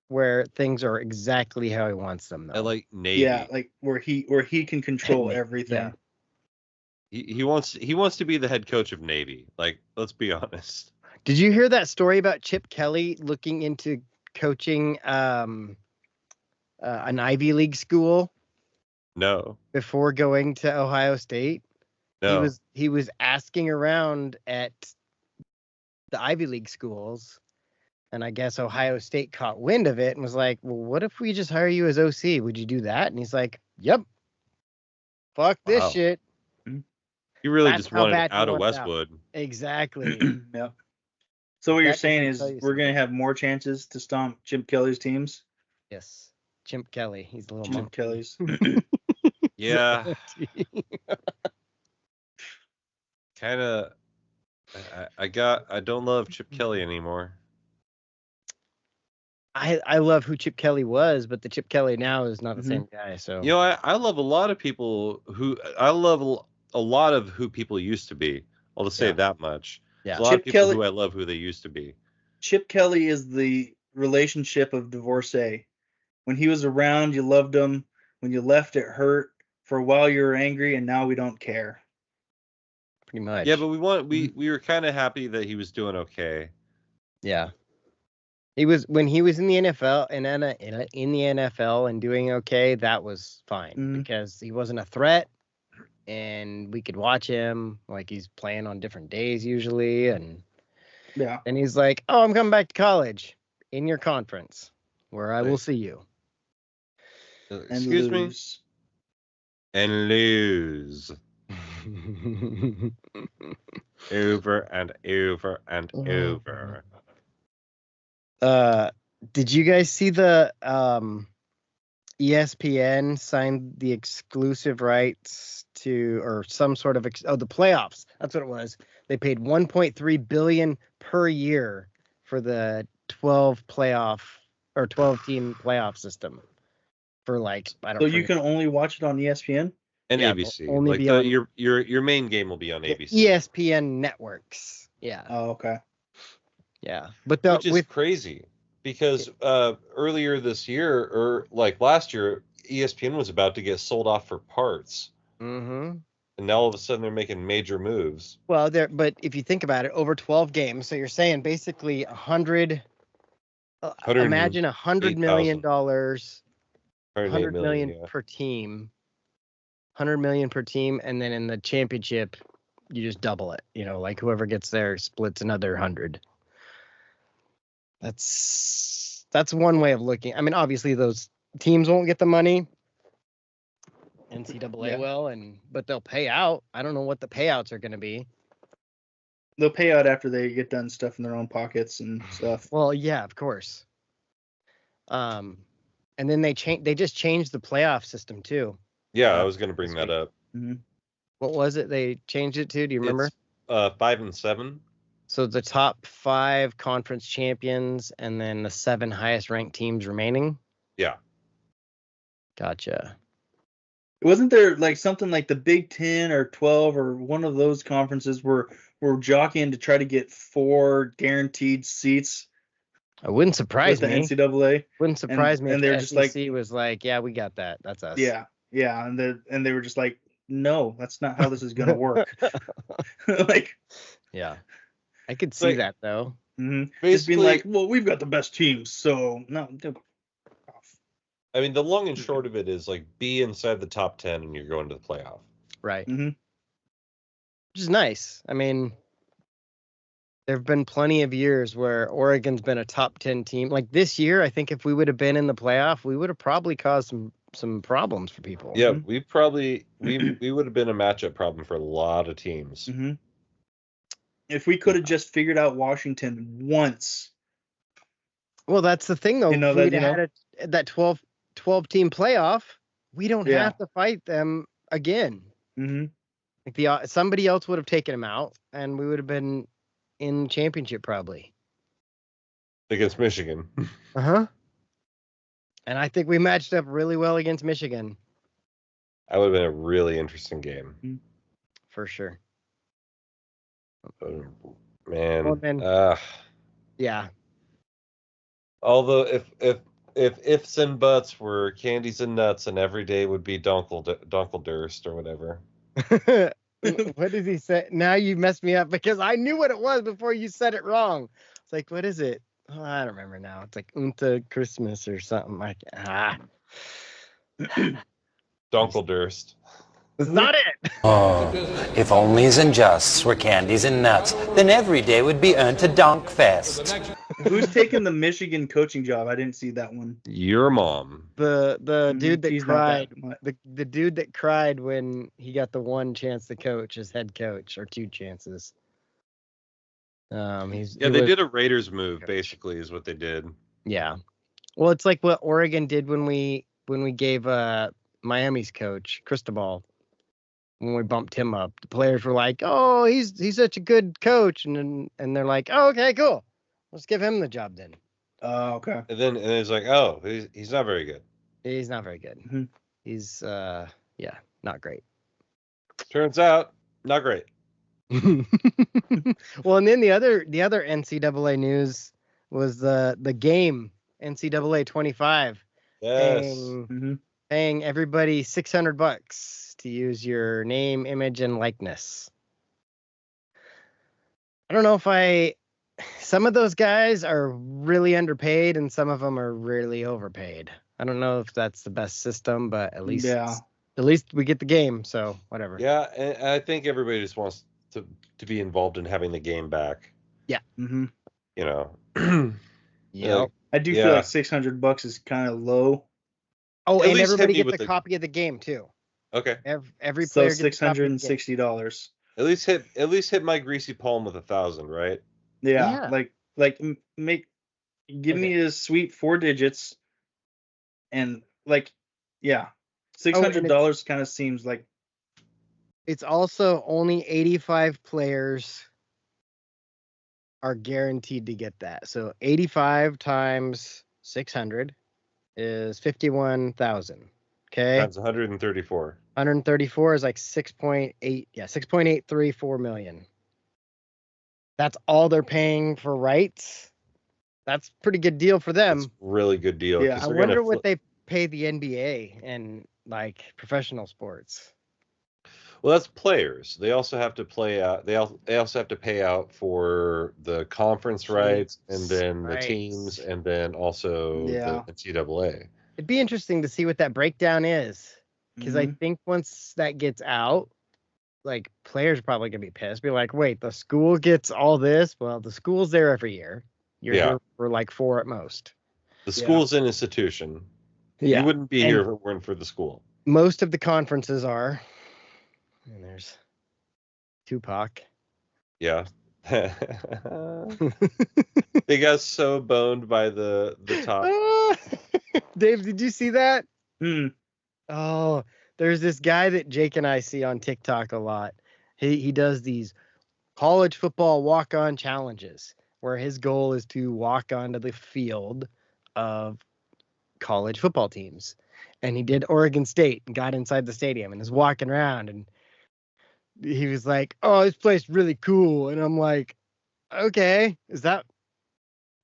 where things are exactly how he wants them, though. I like Navy. Yeah, like where he can control everything. Yeah. He wants to be the head coach of Navy. Like, let's be honest. Did you hear that story about Chip Kelly looking into coaching an Ivy League school No. before going to Ohio State? No. He was asking around at the Ivy League schools, and I guess Ohio State caught wind of it and was like, "Well, what if we just hire you as OC? Would you do that?" And he's like, "Yep. Fuck this Wow. shit." He really That's just how wanted bad he out of wants out. Westwood. Exactly. Yeah. So what you're That saying doesn't is tell you we're gonna something. have more chances to stomp Chip Kelly's teams. Yes. Chimp Kelly. He's a little Chip monkey. Kelly's. Yeah. Kind of. I don't love Chip Kelly anymore. I love who Chip Kelly was, but the Chip Kelly now is not the Mhm. same guy. So You know, I love a lot of people who I love a lot of who people used to be. I'll just say Yeah. that much. Yeah. There's a lot Chip of people Kelly- who I love who they used to be. Chip Kelly is the relationship of divorcee. When he was around, you loved him. When you left, it hurt. For a while, you were angry, and now we don't care. pretty much. Yeah, but we were kind of happy that he was doing okay. Yeah. When he was in the NFL and in the NFL and doing okay, that was fine Mhm. because he wasn't a threat and we could watch him. Like he's playing on different days usually, and Yeah. he's like, "Oh, I'm coming back to college in your conference where I will Nice. see you." And Excuse me? lose. And lose. Over and over and over. Did you guys see the ESPN signed the exclusive rights to, or some sort of the playoffs? That's what it was. They paid 1.3 billion per year for the 12 team playoff system for like I don't So know. you can only watch it on ESPN? And Yeah, ABC. they'll only Like be on your main game will be on the ABC. ESPN networks. Yeah, Oh, okay. yeah. But Which is crazy because earlier this year or like last year, ESPN was about to get sold off for parts. Mm-hmm. And now all of a sudden they're making major moves. Well, but if you think about it, over 12 games, so you're saying basically 100. Imagine $100 million, 100 million yeah. per team, 100 million per team, and then in the championship, you just double it. You know, like whoever gets there splits another 100. That's one way of looking. I mean, obviously those teams won't get the money. NCAA will, but they'll pay out. I don't know what the payouts are going to be. They'll pay out after they get done stuffing their own pockets and stuff. Well, yeah, of course. And then they just changed the playoff system too. Yeah, I was going to bring that up. Mm-hmm. What was it they changed it to? Do you remember? It's 5 and 7. So the top 5 conference champions and then the 7 highest ranked teams remaining? Yeah. Gotcha. Wasn't there like something like the Big 10 or 12 or one of those conferences were were jockeying to try to get 4 guaranteed seats It wouldn't surprise with the me. NCAA. Wouldn't surprise me and if they're the just SEC was like, yeah, we got that. That's us. Yeah, and they were just like, no, that's not how this is gonna work. Like, yeah, I could see that though. Just being like, well, we've got the best teams, so no. I mean, the long and short of it is like be inside the top 10 and you're going to the playoff. Right. Which is nice. I mean, there have been plenty of years where Oregon's been a top 10 team. Like this year, I think if we would have been in the playoff, we would have probably caused some problems for people. Yeah, we probably we would have been a matchup problem for a lot of teams. If we could have just figured out Washington once. Well, that's the thing though. If we'd had that 12 team playoff, we don't have to fight them again. Like somebody else would have taken them out, and we would have been in championship probably against Michigan. And I think we matched up really well against Michigan. That would have been a really interesting game, for sure. Man, well, then, yeah. Although if ifs and buts were candies and nuts, and every day would be Dunkeldurst or whatever. What did he say? Now you messed me up because I knew what it was before you said it wrong. It's like, what is it? Oh, I don't remember now. It's like Unta Christmas or something like Dunkeldurst. That's not it. Oh, if onlys and justs were candies and nuts, then every day would be earned to Donkfest. Who's taking the Michigan coaching job? I didn't see that one. Your mom. The dude that cried. The dude that cried when he got the one chance to coach as head coach, or 2 chances. They did a Raiders move, basically, is what they did. Yeah. Well, it's like what Oregon did when we gave Miami's coach Cristobal. When we bumped him up, the players were like, "Oh, he's such a good coach," and they're like, "Oh, okay, cool. Let's give him the job then." Oh, okay. And then it's like, "Oh, he's not very good." He's not very good. He's not great. Turns out, not great. Well, and then the other NCAA news was the game NCAA 25. Yes. Paying everybody $600 to use your name, image, and likeness. I don't know if some of those guys are really underpaid and some of them are really overpaid. I don't know if that's the best system, but at least we get the game, so whatever. Yeah, and I think everybody just wants to be involved in having the game back. Yeah. You know. Yeah. I do feel like $600 is kind of low. Oh, and everybody gets a copy of the game too. Okay. Every player gets $660. At least hit my greasy palm with 1,000, right? Yeah. Like give me a sweet 4 digits, and $600 kind of seems like. It's also only 85 players are guaranteed to get that. So 85 times 600 is 51,000. Okay. That's 134. 134 is like 6.834 million. That's all they're paying for rights. That's a pretty good deal for them. That's a really good deal. Yeah, I wonder what they pay the NBA and like professional sports. Well, that's players. They also have to play out. They also have to pay out for the conference rights, and then the teams, and then also the NCAA. It'd be interesting to see what that breakdown is, because I think once that gets out, like players are probably gonna be pissed. Be like, wait, the school gets all this? Well, the school's there every year. You're here for like 4 at most. The school's an institution. Yeah. You wouldn't be here if it weren't for the school. Most of the conferences are. And there's Tupac. Yeah. They got so boned by the top. Dave, did you see that? Oh, there's this guy that Jake and I see on TikTok a lot. He does these college football walk-on challenges where his goal is to walk onto the field of college football teams. And he did Oregon State and got inside the stadium and is walking around and he was like, "Oh, this place is really cool," and I'm like, "Okay, is that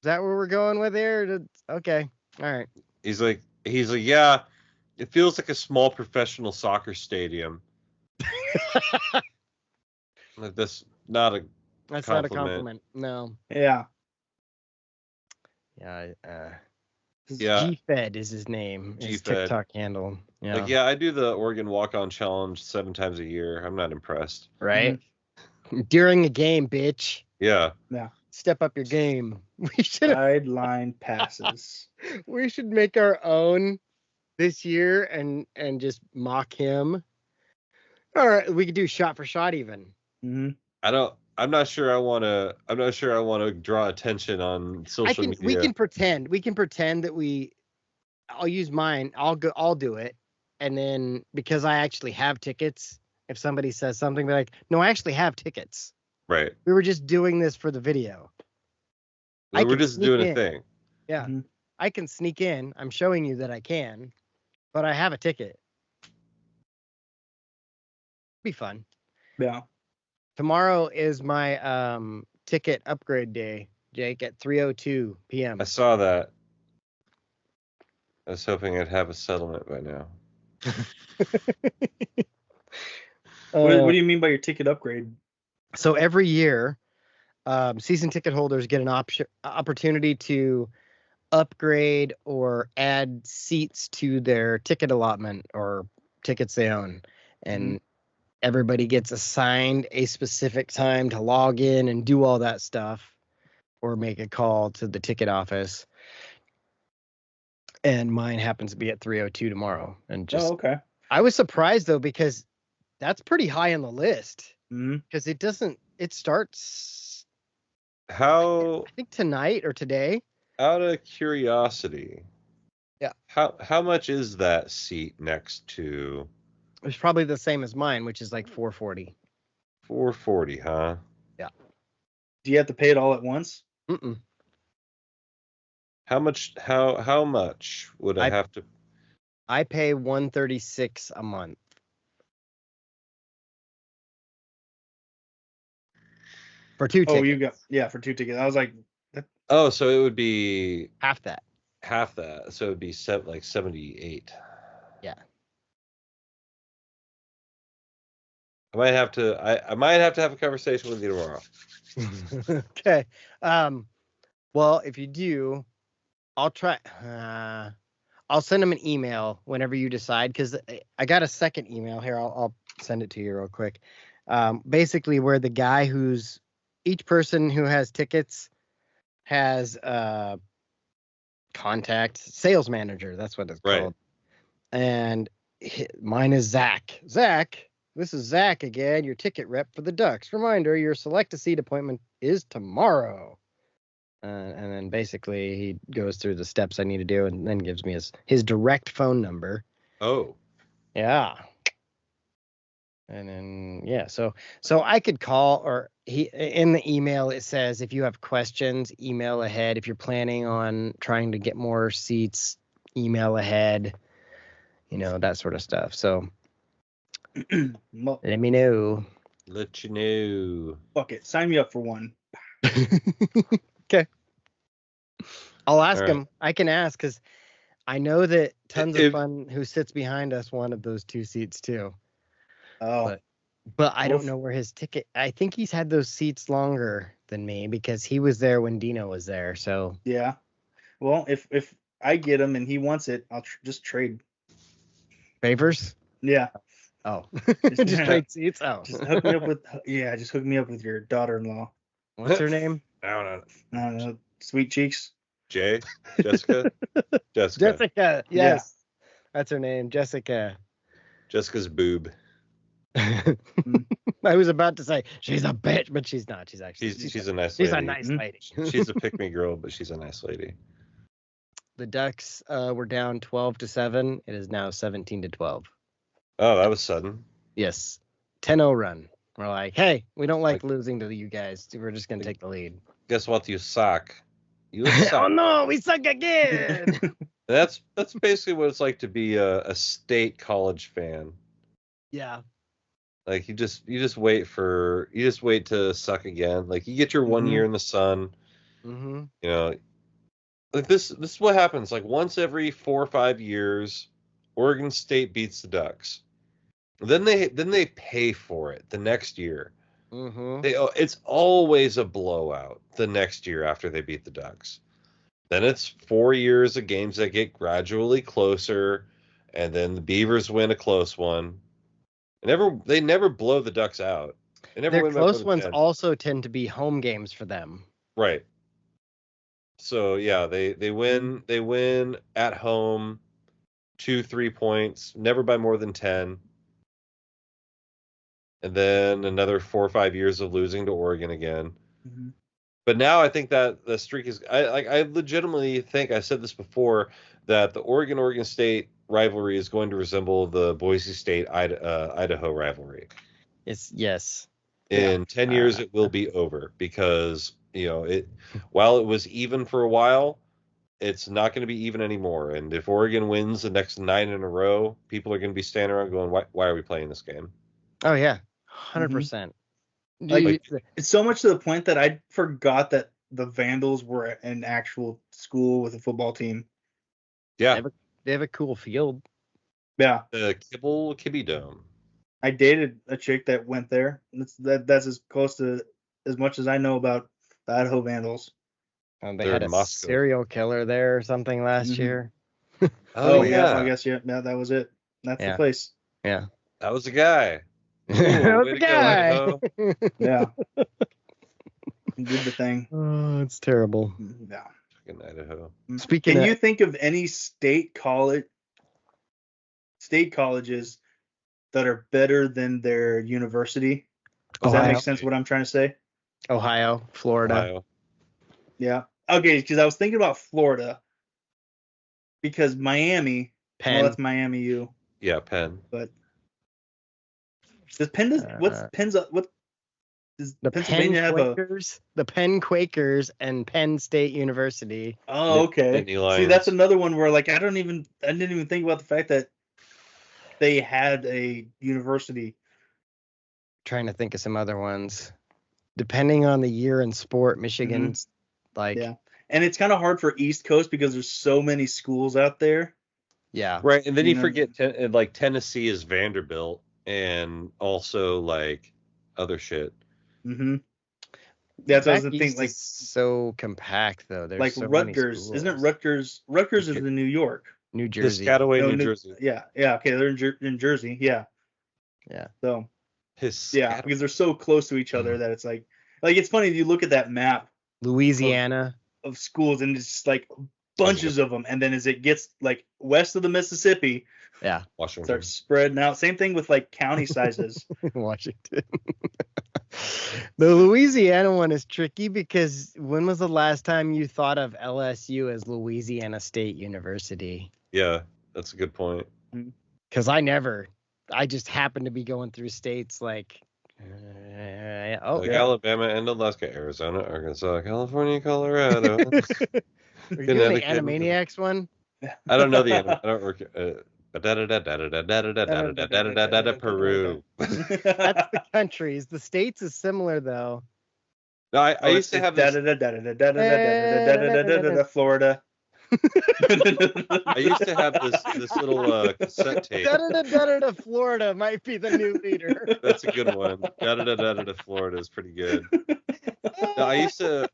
where we're going with here?" Okay, all right. He's like, yeah, it feels like a small professional soccer stadium. Like that's not a That's compliment. not a compliment. No. Yeah. Yeah. Yeah. G-Fed is his name. His G-Fed. TikTok handle. Yeah. Like, yeah, I do the Oregon walk-on challenge 7 times a year. I'm not impressed. Right. During a game, bitch. Yeah. Yeah. Step up your game. We should Sideline passes. we should make our own this year and just mock him. All right, we could do shot for shot even. Mm-hmm. I'm not sure I want to draw attention on social media. We can pretend that I'll use mine. I'll do it. And then because I actually have tickets, if somebody says something, be like, "No, I actually have tickets. Right. We were just doing this for the video." We're just doing a in. thing. Yeah. Mm-hmm. I can sneak in. I'm showing you that I can, but I have a ticket. Be fun. Yeah. Tomorrow is my ticket upgrade day, Jake, at 3:02 p.m. I saw that. I was hoping I'd have a settlement by now. What do you mean by your ticket upgrade? So every year, season ticket holders get an opportunity to upgrade or add seats to their ticket allotment or tickets they own. And everybody gets assigned a specific time to log in and do all that stuff or make a call to the ticket office. And mine happens to be at 3:02 tomorrow. And just, okay. I was surprised though, because that's pretty high on the list. Mm-hmm. Because it starts, How, I think tonight or today. out of curiosity, Yeah. How much is that seat next to? It's probably the same as mine, which is like $440. $440, huh? Yeah. Do you have to pay it all at once? Mm-mm. How much? How much would I have to? I pay $136 a month. For 2 tickets. For 2 tickets. I was like, Oh, so it would be half that. So it would be like 78. Yeah. I might have to have a conversation with you tomorrow. Okay. Well, if you do, I'll try. I'll send them an email whenever you decide, because I got a second email here. I'll send it to you real quick. Basically, where the guy each person who has tickets has contact sales manager. That's what it's called. And mine is Zach. Zach, this is Zach again, your ticket rep for the Ducks. Reminder, your select a seat appointment is tomorrow. And then basically he goes through the steps I need to do and then gives me his direct phone number. Oh. Yeah. And then, yeah, so I could call, or in the email, it says, if you have questions, email ahead. If you're planning on trying to get more seats, email ahead, that sort of stuff. So let me know. Let you know. Fuck it. Sign me up for one. Okay. I'll ask him. I can ask, because I know that Tons of Fun, who sits behind us, wanted those 2 seats too. Oh. But I don't know where his ticket. I think he's had those seats longer than me, because he was there when Dino was there. So yeah. Well, if I get him and he wants it, I'll just trade. Favors? Yeah. Oh. Just trade seats? Oh. Just hook me up with your daughter-in-law. What's her name? I don't know. Sweet Cheeks. Jessica. Jessica. Yes. Yeah. That's her name. Jessica. Jessica's boob. I was about to say she's a bitch, but she's not. She's actually she's a nice lady. She's a nice lady. She's a pick-me girl, but she's a nice lady. The Ducks were down 12-7. It is now 17-12. Oh, that was sudden. Yes. 10-0 run. We're like, hey, we don't like losing to you guys. We're just gonna take the lead. Guess what? You suck. You suck. Oh no, we suck again. That's basically what it's like to be a state college fan. Yeah. Like you just wait to suck again. Like you get your 1 year in the sun. Mm-hmm. You know, like this is what happens. Like once every 4 or 5 years, Oregon State beats the Ducks. Then they pay for it the next year. Mm-hmm. It's always a blowout the next year after they beat the Ducks. Then it's 4 years of games that get gradually closer, and then the Beavers win a close one. They never blow the Ducks out. They never Their win by more close than ones 10. also tend to be home games for them. Right. So yeah, they win at home 2-3 points, never by more than 10. And then another 4 or 5 years of losing to Oregon again. Mm-hmm. But now I think that the streak is I legitimately think I said this before that the Oregon State rivalry is going to resemble the Boise State Idaho rivalry. Yes. In 10 years it will be over because, while it was even for a while, it's not going to be even anymore. And if Oregon wins the next 9 in a row, people are going to be standing around going, why are we playing this game? Oh yeah. 100%. Like, it's so much to the point that I forgot that the Vandals were an actual school with a football team. Yeah. They have a cool field. Yeah. The Kibby Dome. I dated a chick that went there. That's as close to as much as I know about the Idaho Vandals. They had a serial killer there or something last year. Oh yeah. I guess yeah, that was it. That's the place. Yeah. That was the guy. Ooh, that was the guy. Go, yeah. Did the thing. Oh, it's terrible. Yeah. Fucking Idaho. Can you think of any state colleges that are better than their university? Does that make sense what I'm trying to say? Ohio, Florida. Yeah. Okay, because I was thinking about Florida. Because Miami, Penn. well, that's Miami U. Yeah, Penn. But does Penn does Pennsylvania have the Penn Quakers and Penn State University? Oh, okay. See, that's another one where like I didn't even think about the fact that they had a university. Trying to think of some other ones. Depending on the year in sport, Michigan's yeah. And it's kind of hard for East Coast because there's so many schools out there. Yeah. Right, and then you forget like Tennessee is Vanderbilt and also like other shit. Mm-hmm. That's what I was thinking. Like so compact though. There's like so Rutgers, isn't it Rutgers? Rutgers is in New York, New Jersey, Piscataway, New Jersey. Yeah. Okay, they're in Jersey. Yeah. So. Yeah, because they're so close to each other that it's like it's funny if you look at that map. Louisiana of schools and it's just like bunches of them, and then as it gets like west of the Mississippi, Washington starts spreading out. Same thing with like county sizes. Washington. The Louisiana one is tricky because when was the last time you thought of LSU as Louisiana State University? Yeah, that's a good point. Because I just happened to be going through states like Alabama and Alaska, Arizona, Arkansas, California, Colorado. Are you doing the Animaniacs one? I don't know the I don't work. Peru. That's the countries. The states is similar though. No, I used to have this. Florida. I used to have this little cassette tape. Florida might be the new leader. That's a good one. Florida is pretty good. No, I used to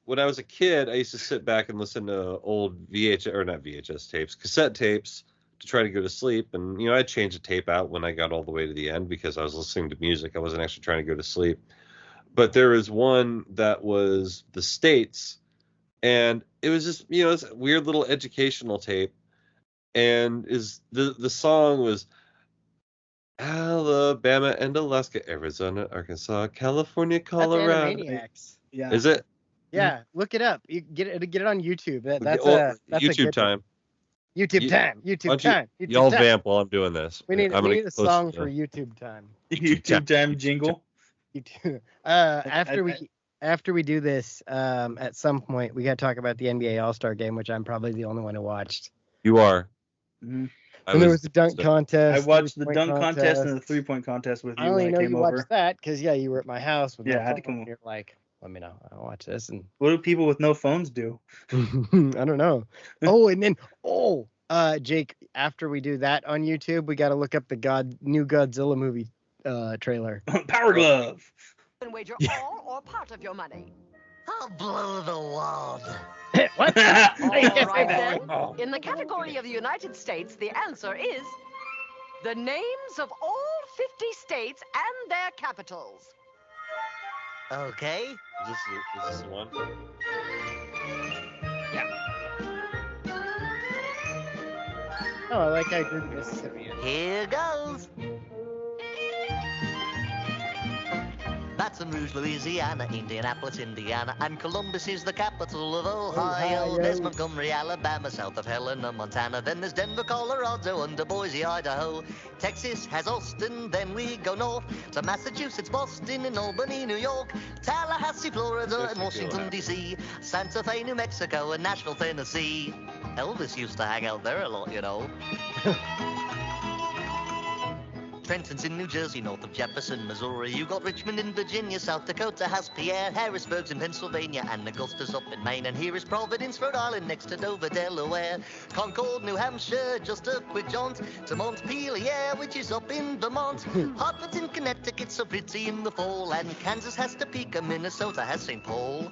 when I was a kid. I used to sit back and listen to old VHS tapes, cassette tapes, to try to go to sleep. And I'd change the tape out when I got all the way to the end because I was listening to music. I wasn't actually trying to go to sleep. But there was one that was the states. And it was just, it's a weird little educational tape. And the song was Alabama and Alaska, Arizona, Arkansas, California, Colorado. That's Animaniacs. Yeah. Is it? Yeah, look it up. You get it on YouTube. That's YouTube time. YouTube time. YouTube time. Y'all vamp while I'm doing this. We need a song for YouTube time. YouTube time jingle. After we do this, at some point we got to talk about the NBA All-Star Game, which I'm probably the only one who watched. You are. Mm-hmm. And there was the dunk contest. I watched the 3-point dunk contest and the 3-point contest with I you only when know I came you over. watched that because you were at my house with Yeah, no I had to phone. come. You're like, let me know. I'll watch this, and What do people with no phones do? I don't know. Oh, and then Jake, after we do that on YouTube, we got to look up the new Godzilla movie trailer. Power Glove. And wager all or part of your money. I'll blow the wad. What? All You can't say right that. then. In the category of the United States, the answer is the names of all 50 states and their capitals. Okay. Is this the one? Oh, I like how I did Mississippi. Here goes. Baton Rouge, Louisiana, Indianapolis, Indiana, and Columbus is the capital of Ohio. There's Montgomery, Alabama, south of Helena, Montana. Then there's Denver, Colorado, under Boise, Idaho. Texas has Austin, then we go north to Massachusetts, Boston, and Albany, New York, Tallahassee, Florida, and Washington, D.C., Santa Fe, New Mexico, and Nashville, Tennessee. Elvis used to hang out there a lot, you know. Trenton's in New Jersey, north of Jefferson, Missouri. You got Richmond in Virginia, South Dakota has Pierre. Harrisburg's in Pennsylvania, and Augusta's up in Maine. And here is Providence, Rhode Island, next to Dover, Delaware. Concord, New Hampshire, just a quick jaunt to Montpelier, which is up in Vermont. Hartford's in Connecticut, so pretty in the fall. And Kansas has Topeka, Minnesota has St. Paul.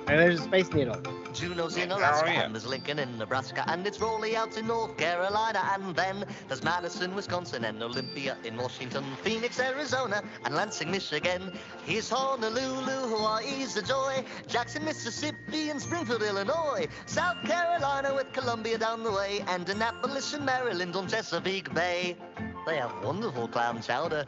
And there's a Space Needle. Juneau's in Alaska, and there's Lincoln in Nebraska, and it's Raleigh out in North Carolina, and then there's Madison, Wisconsin, and Olympia in Washington, Phoenix, Arizona, and Lansing, Michigan. Here's Honolulu, Hawaii's a joy, Jackson, Mississippi, and Springfield, Illinois, South Carolina with Columbia down the way, and Annapolis in Maryland on Chesapeake Bay. They have wonderful clam chowder.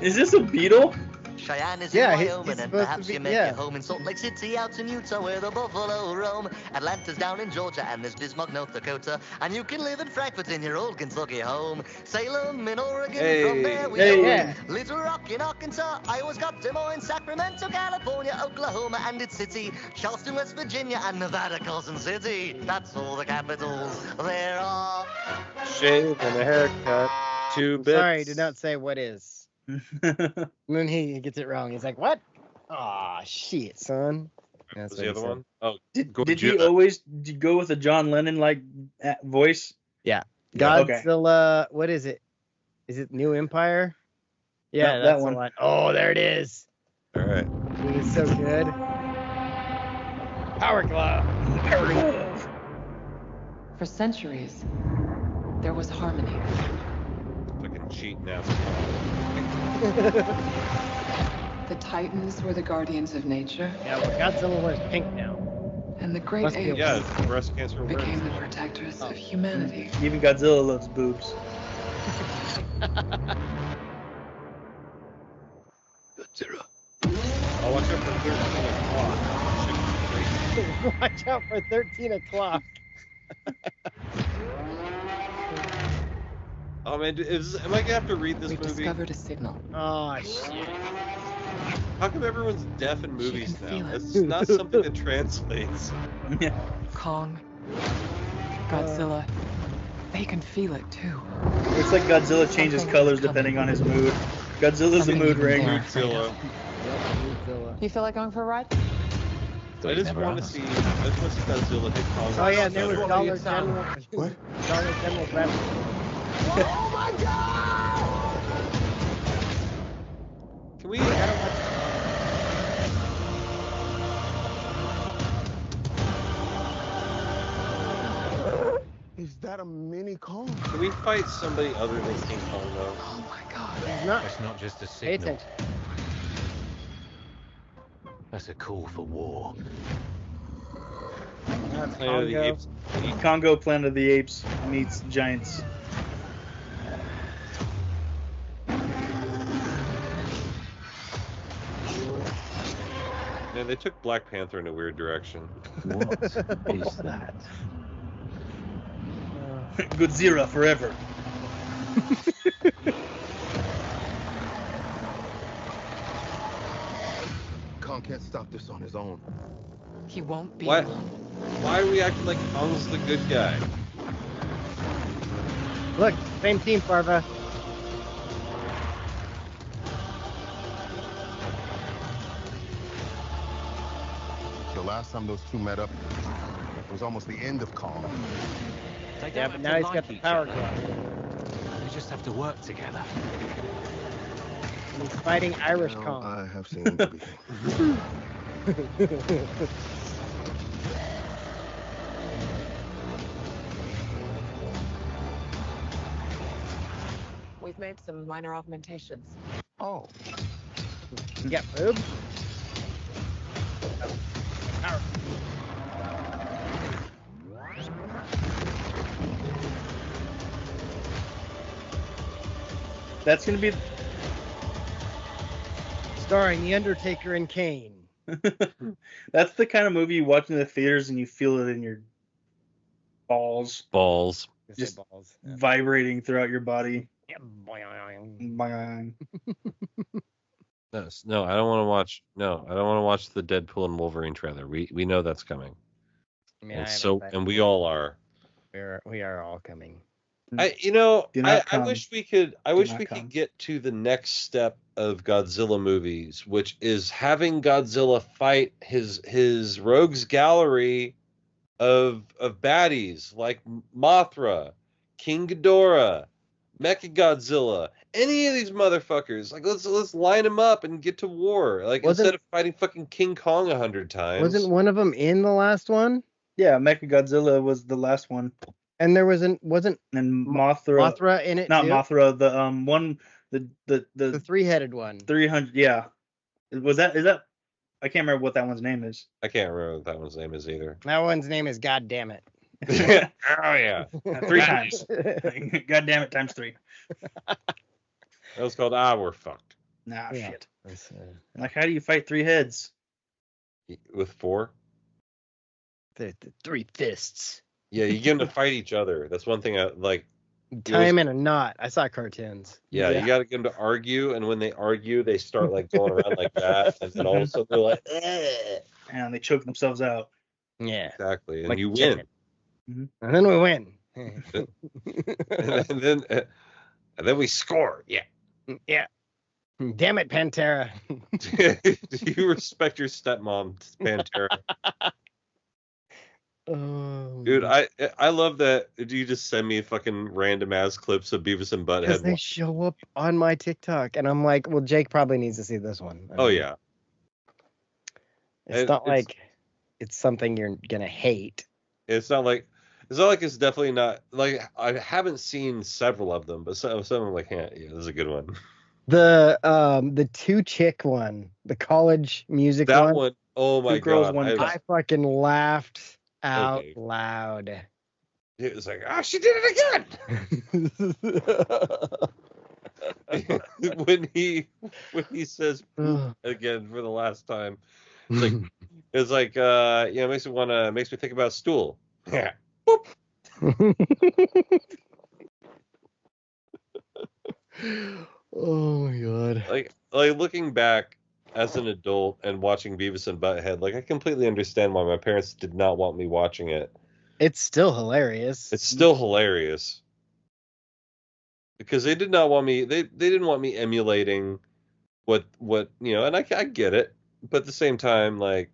Is this a beetle? Cheyenne is Yeah, in he's Wyoming, and supposed to perhaps be- you make yeah. your home in Salt Lake City, out in Utah, where the buffalo roam. Atlanta's down in Georgia, and there's Bismarck, North Dakota, and you can live in Frankfurt in your old Kentucky home. Salem in Oregon, and from there we go. yeah. Little Rock in Arkansas, Iowa's got Des Moines, Sacramento, California, Oklahoma, and its city, Charleston, West Virginia, and Nevada, Carson City. That's all the capitals there are. Shave and a haircut. 2 bits. Sorry, did not say what is. And then he gets it wrong. He's like, what? Aw, shit, son. That's What's what the he other said. one? Oh, Did you always go with a John Lennon-like voice? Godzilla, what is it? Is it New Empire? Yeah, No, that's that the one. Oh, there it is. All right. It is so good. Power Glove. Power Glove. For centuries, there was harmony. Fucking cheat now. The Titans were the guardians of nature, Yeah, well, Godzilla wears pink now. and the great Must be a- apes Yeah, it's breast cancer became the awareness. protectors of humanity. Even Godzilla loves boobs. Godzilla. I'll watch out for 13 o'clock. Watch out for 13 o'clock. Oh man, am I gonna have to read this We movie? discovered a signal. Oh, shit. How come everyone's deaf in movies can feel now? it. It's not something that translates. Kong, Godzilla, they can feel it too. Looks like Godzilla changes colors depending on his mood. Godzilla's a mood ring. Godzilla. Godzilla. You feel like going for a ride? I just want to see Godzilla hit Kong. Oh, yeah, and there was Dollar sound. General. What? Dollar General Rabbit. Oh my God! Can we? Is that a mini Kong? Can we fight somebody other than King Kong though? Oh my God. He's not. That's not just a Pay signal. attention. That's a call for war. That's Planet of the Congo. Apes. Congo Planet of the Apes meets Giants. Man, they took Black Panther in a weird direction. What is that? Godzilla forever. Kong can't stop this on his own. He won't be What? alone. Why are we acting like Kong's the good guy? Look, same team, Farva. The last time those two met up, it was almost the end of Kong. They Yeah, but now he's got the power glove. They just have to work together. And he's fighting Irish Well, Kong. I have seen everything. We've made some minor augmentations. Oh, You got boobs? That's gonna be. Starring The Undertaker and Kane. That's the kind of movie you watch in the theaters and you feel it in your balls Balls. Just balls. vibrating throughout your body. Yeah. Bang. No, I don't want to watch. No, I don't want to watch the Deadpool and Wolverine trailer. We know that's coming. I mean, And I so, haven't and we all are. we are all coming. Do not I come. wish we could. I Do wish not we come. could get to the next step of Godzilla movies, which is having Godzilla fight his rogues gallery of baddies like Mothra, King Ghidorah, Mechagodzilla, any of these motherfuckers. Like let's line them up and get to war. Like instead of fighting fucking King Kong 100 times. Wasn't one of them in the last one? Yeah, Mechagodzilla was the last one. And there wasn't And Mothra. Mothra in it Not too? Mothra. The one. The 3-headed one. 300. Yeah. Is that? I can't remember what that one's name is. I can't remember what that one's name is either. That one's name is God Damn It. Oh yeah. 3 times. God damn it, times 3. That was called We're Fucked. Nah, Yeah. shit. Like, how do you fight 3 heads? With 4? The 3 fists. Yeah, you get them to fight each other. That's one thing I like. Tie him in a knot. I saw cartoons. Yeah, you got to get them to argue, and when they argue, they start like going around like that, and then all of a sudden they're like, "Eh." And they choke themselves out. Yeah. Exactly, and Like you chicken. win. And then we win. and then we score. Yeah. Yeah. Damn it, Pantera. Do you respect your stepmom, Pantera? Dude, I love that. Do you just send me fucking random ass clips of Beavis and Because Butthead? they show up on my TikTok, and I'm like, well, Jake probably needs to see this one. I Oh mean, yeah. It's not like it's something you're gonna hate. It's not like it's definitely not like I haven't seen several of them, but some of them like yeah, this is a good one. The 2-chick one, the college music That one. one, oh my 2 girls, god, 1 cup. I fucking laughed out loud. It was like, she did it again. when he says poop again for the last time, it's like makes me think about stool. Yeah. Oh my god. Like looking back as an adult and watching Beavis and Butthead, like I completely understand why my parents did not want me watching it. It's still hilarious. It's still hilarious. Because they did not want me they didn't want me emulating what and I get it, but at the same time, like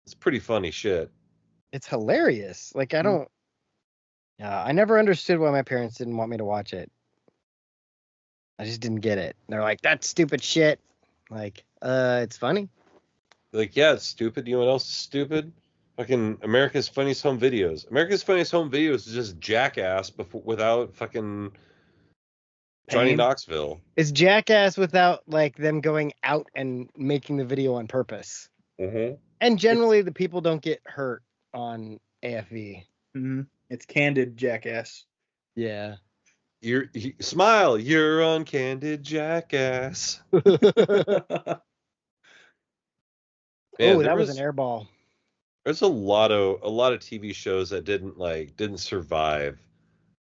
it's pretty funny shit. It's hilarious. Like I don't I never understood why my parents didn't want me to watch it. I just didn't get it. They're like, that's stupid shit. Like, it's funny. Like, yeah, it's stupid. You know what else is stupid? Fucking America's Funniest Home Videos. America's Funniest Home Videos is just Jackass without fucking Johnny Knoxville. It's Jackass without like them going out and making the video on purpose. Mm-hmm. And generally, the people don't get hurt on AFV. Mm-hmm. It's candid Jackass. Yeah. Smile. You're on Candid Jackass. Man, that was an airball. There's a lot of TV shows that didn't survive,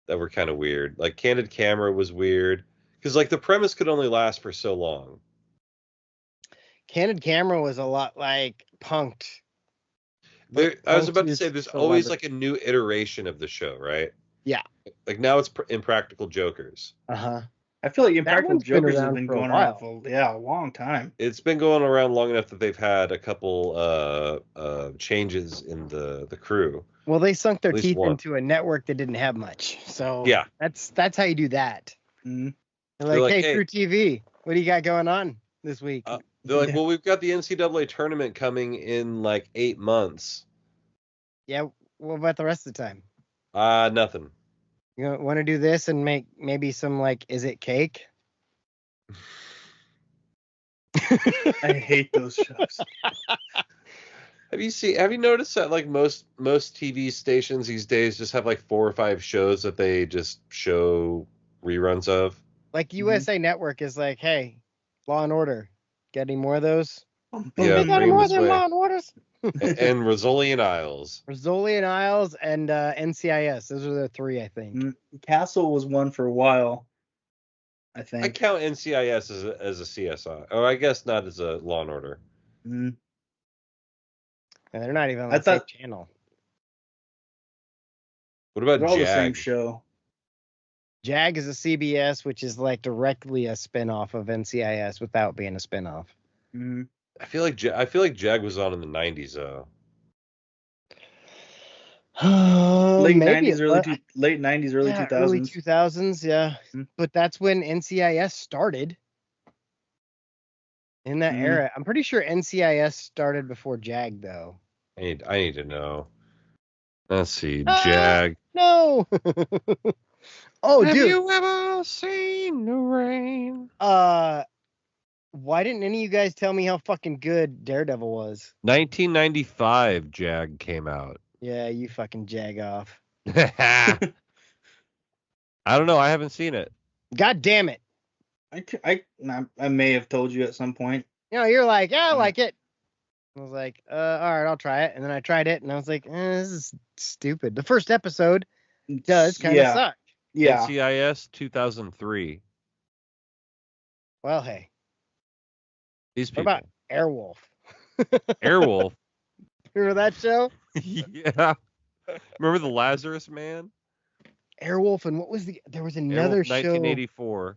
that were kind of weird. Like Candid Camera was weird because like the premise could only last for so long. Candid Camera was a lot like Punked. I was about to say, Funky's there's always like celebrity. a new iteration of the show, right? Yeah. Like now it's Impractical Jokers. Uh-huh. I feel like That Impractical one's been Jokers has around been for a going around while. for a long time. It's been going around long enough that they've had a couple changes in the crew. Well, they sunk their At least teeth one. into a network that didn't have much. So Yeah. that's how you do that. Mhm. They're like, hey, Crew TV, what do you got going on this week? They're like, well, we've got the NCAA tournament coming in like 8 months. Yeah, what about the rest of the time? Nothing. You want to do this and make maybe some like, is it cake? I hate those shows. Have you noticed that like most TV stations these days just have like 4 or 5 shows that they just show reruns of? Like USA Network is like, hey, Law and Order, got any more of those? Yeah, We got bring 'em more this than way. Law and Orders. And Rizzoli and Isles. Rizzoli and Isles and NCIS. Those are the 3, I think. Castle was one for a while, I think. I count NCIS as a CSI. Oh, I guess not as a Law and Order. And they're not even on I the same thought- channel. What about They're all the same JAG? show. JAG is a CBS, which is like directly a spinoff of NCIS without being a spinoff. Mhm. I feel like JAG was on in the 90s though. Late Maybe 90s, late 90s, early 2000s. early 2000s, yeah. But that's when NCIS started. In that era, I'm pretty sure NCIS started before JAG, though. I need to know. Let's see, JAG. No. Oh, Have dude. you ever seen the rain? Why didn't any of you guys tell me how fucking good Daredevil was? 1995 JAG came out. Yeah, you fucking jag off. I don't know. I haven't seen it. God damn it. I may have told you at some point. You know, you're like, yeah, I like it. I was like, all right, I'll try it. And then I tried it, and I was like, this is stupid. The first episode does kind of suck. Yeah. NCIS 2003. Well, hey. These people. What about Airwolf? Airwolf. Remember that show? Yeah. Remember the Lazarus Man? Airwolf, and what was there was another Airwolf, show. 1984.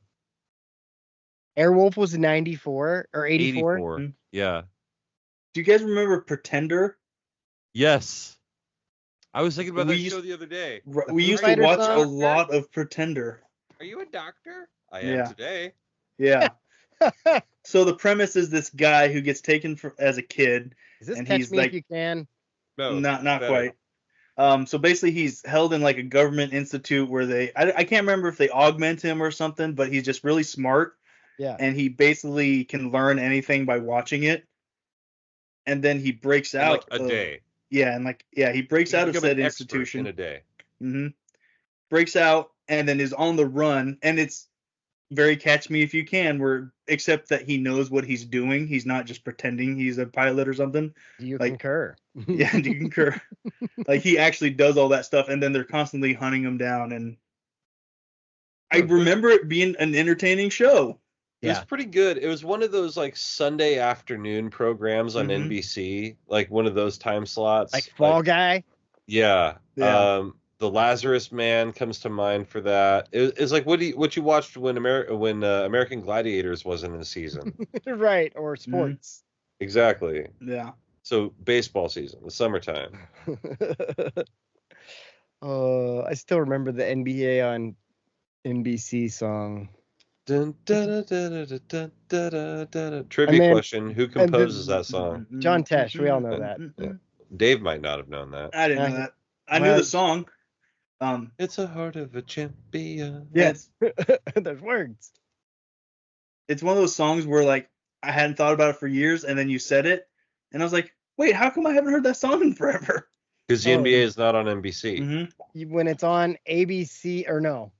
Airwolf was 94 or 84. 84. Yeah. Do you guys remember Pretender? Yes. I was thinking about We that used- show the other day. We used to Fighter watch a song? lot of Pretender. Are you a doctor? I Yeah. am today. Yeah. So the premise is this guy who gets taken as a kid. Is this And Catch he's Me like- If You Can? No, not better. quite. So basically he's held in like a government institute where I can't remember if they augment him or something, but he's just really smart. Yeah. And he basically can learn anything by watching it. And then he breaks In out like a day. Yeah, and he breaks You out of become said an expert institution. in a day. Breaks out and then is on the run, and it's very Catch Me If You Can, except that he knows what he's doing. He's not just pretending he's a pilot or something. Do you Like- concur? Yeah, do you concur? Like he actually does all that stuff, and then they're constantly hunting him down. And I remember it being an entertaining show. It was pretty good. It was one of those like Sunday afternoon programs on Mhm. NBC, like one of those time slots. Like Fall Guy? Yeah. Yeah. The Lazarus Man comes to mind for that. It's like what you watched when American Gladiators wasn't in season. Right, or sports. Exactly. Yeah. So baseball season, the summertime. I still remember the NBA on NBC song. Dun, dun, dun, dun, dun, dun, dun, dun. Trivia then- question: who composes that song? John Tesh, we all know that. Yeah. Dave might not have known that. I didn't know that. I knew Well- the song. It's a heart of a champion. Yes. There's words. It's one of those songs where like I hadn't thought about it for years, and then you said it, and I was like, wait, how come I haven't heard that song in forever? Because the Oh. NBA is not on NBC. Mm-hmm. When it's on ABC or no,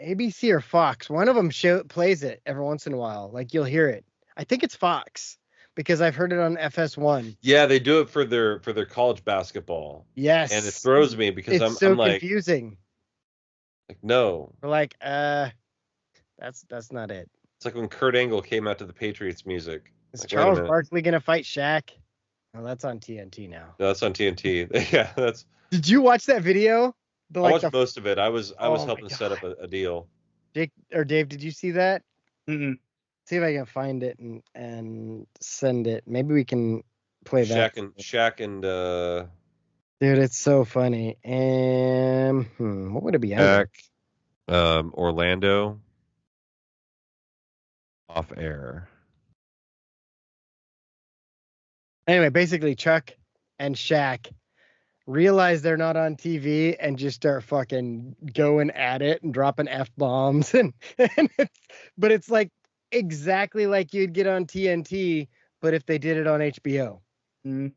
ABC or Fox, one of them plays it every once in a while. Like you'll hear it. I think it's Fox because I've heard it on FS1. Yeah, they do it for their college basketball. Yes. And it throws me because It's I'm so like, confusing. no. We're like, that's not it. It's like when Kurt Angle came out to the Patriots music. Is Like, wait a Charles minute. Barkley gonna fight Shaq? Oh, that's on TNT now. No, that's on TNT. Yeah, that's. Did you watch that video? I watched most of it. I was Oh helping my set up God. a deal. Jake or Dave, did you see that? Mm-mm. See if I can find it and send it. Maybe we can play that. Shaq and Dude, it's so funny. What would it be under? Orlando off air. Anyway, basically Chuck and Shaq realize they're not on TV and just start fucking going at it and dropping F-bombs and but it's like exactly like you'd get on TNT, but if they did it on HBO. It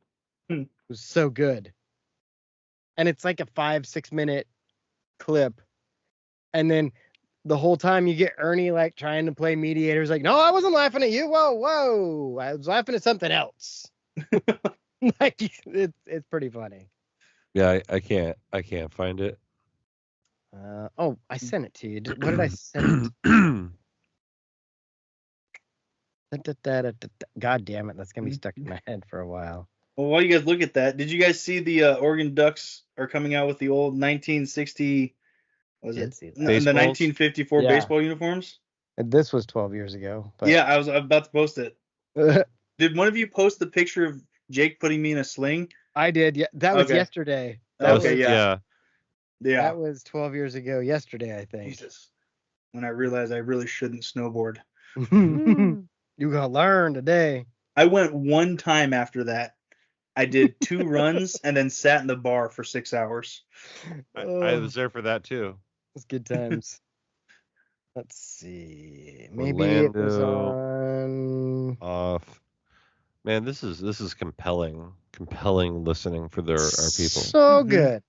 was so good. And it's like a 5-6 minute clip. And then the whole time you get Ernie like trying to play mediator. He's like, no, I wasn't laughing at you. Whoa. I was laughing at something else. Like it's pretty funny. Yeah, I can't find it. I sent it to you. What did I send it? God damn it, that's gonna be stuck in my head for a while. Well, while you guys look at that, did you guys see the Oregon Ducks are coming out with the old 1960? Was it See that. the 1954 baseball uniforms? This was 12 years ago. But... Yeah, I was about to post it. Did one of you post the picture of Jake putting me in a sling? I did. Yeah, that was yesterday. Yeah. That was 12 years ago yesterday, I think. Jesus. When I realized I really shouldn't snowboard. You gotta learn today. I went one time after that. I did 2 runs and then sat in the bar for 6 hours. I was there for that too. It's good times. Let's see. Maybe it was on off. Man, this is compelling listening for our people. So good.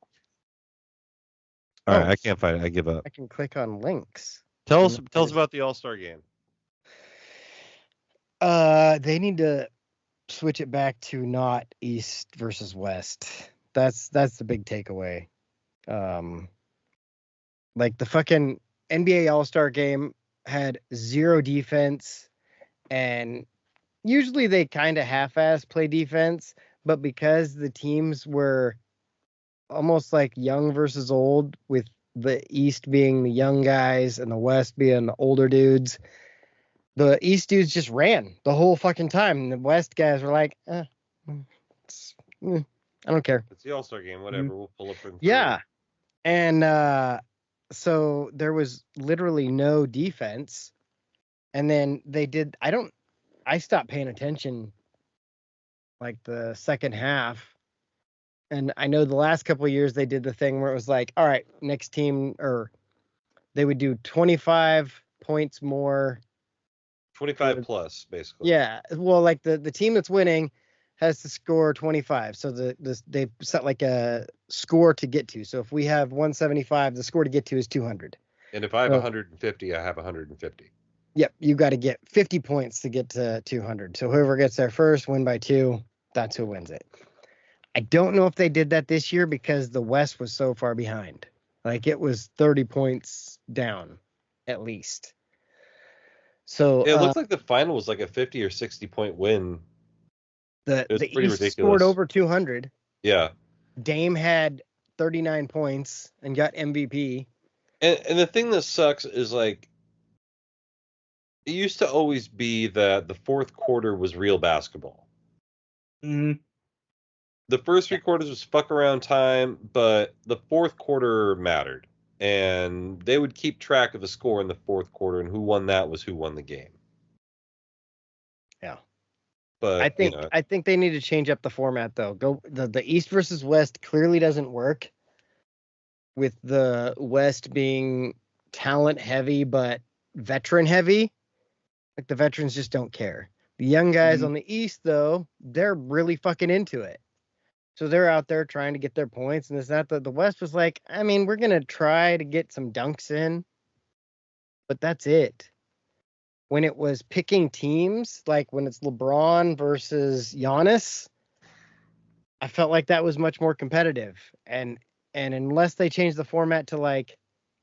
All right, I can't find it. I give up. I can click on links. Tell us about the All-Star game. They need to switch it back to not East versus West. That's the big takeaway. Like the fucking NBA All-Star game had 0 defense, and usually they kind of half-ass play defense, but because the teams were almost like young versus old, with the East being the young guys and the West being the older dudes, the East dudes just ran the whole fucking time. And the West guys were like, I don't care. It's the All-Star game, whatever. We'll pull up for them. Yeah. And so there was literally no defense. And then they did, I stopped paying attention like the second half. And I know the last couple of years they did the thing where it was like, all right, next team, or they would do 25 points more. 25 plus, basically. Yeah. Well, like the team that's winning has to score 25. So they set like a score to get to. So if we have 175, the score to get to is 200. And if I have 150, I have 150. Yep. You got to get 50 points to get to 200. So whoever gets there first, win by 2, that's who wins it. I don't know if they did that this year because the West was so far behind. Like it was 30 points down at least. So it looked like the final was like a 50 or 60 point win. The East ridiculous. Scored over 200. Yeah. Dame had 39 points and got MVP. And the thing that sucks is like it used to always be that the fourth quarter was real basketball. Mm-hmm. The first 3 quarters was fuck around time, but the fourth quarter mattered. And they would keep track of the score in the fourth quarter, and who won that was who won the game. Yeah. But I think they need to change up the format though. Go the East versus West clearly doesn't work, with the West being talent heavy but veteran heavy. Like the veterans just don't care. The young guys on the East though, they're really fucking into it. So they're out there trying to get their points, and it's not that the West was like, I mean, we're going to try to get some dunks in, but that's it. When it was picking teams, like when it's LeBron versus Giannis, I felt like that was much more competitive. And unless they change the format to like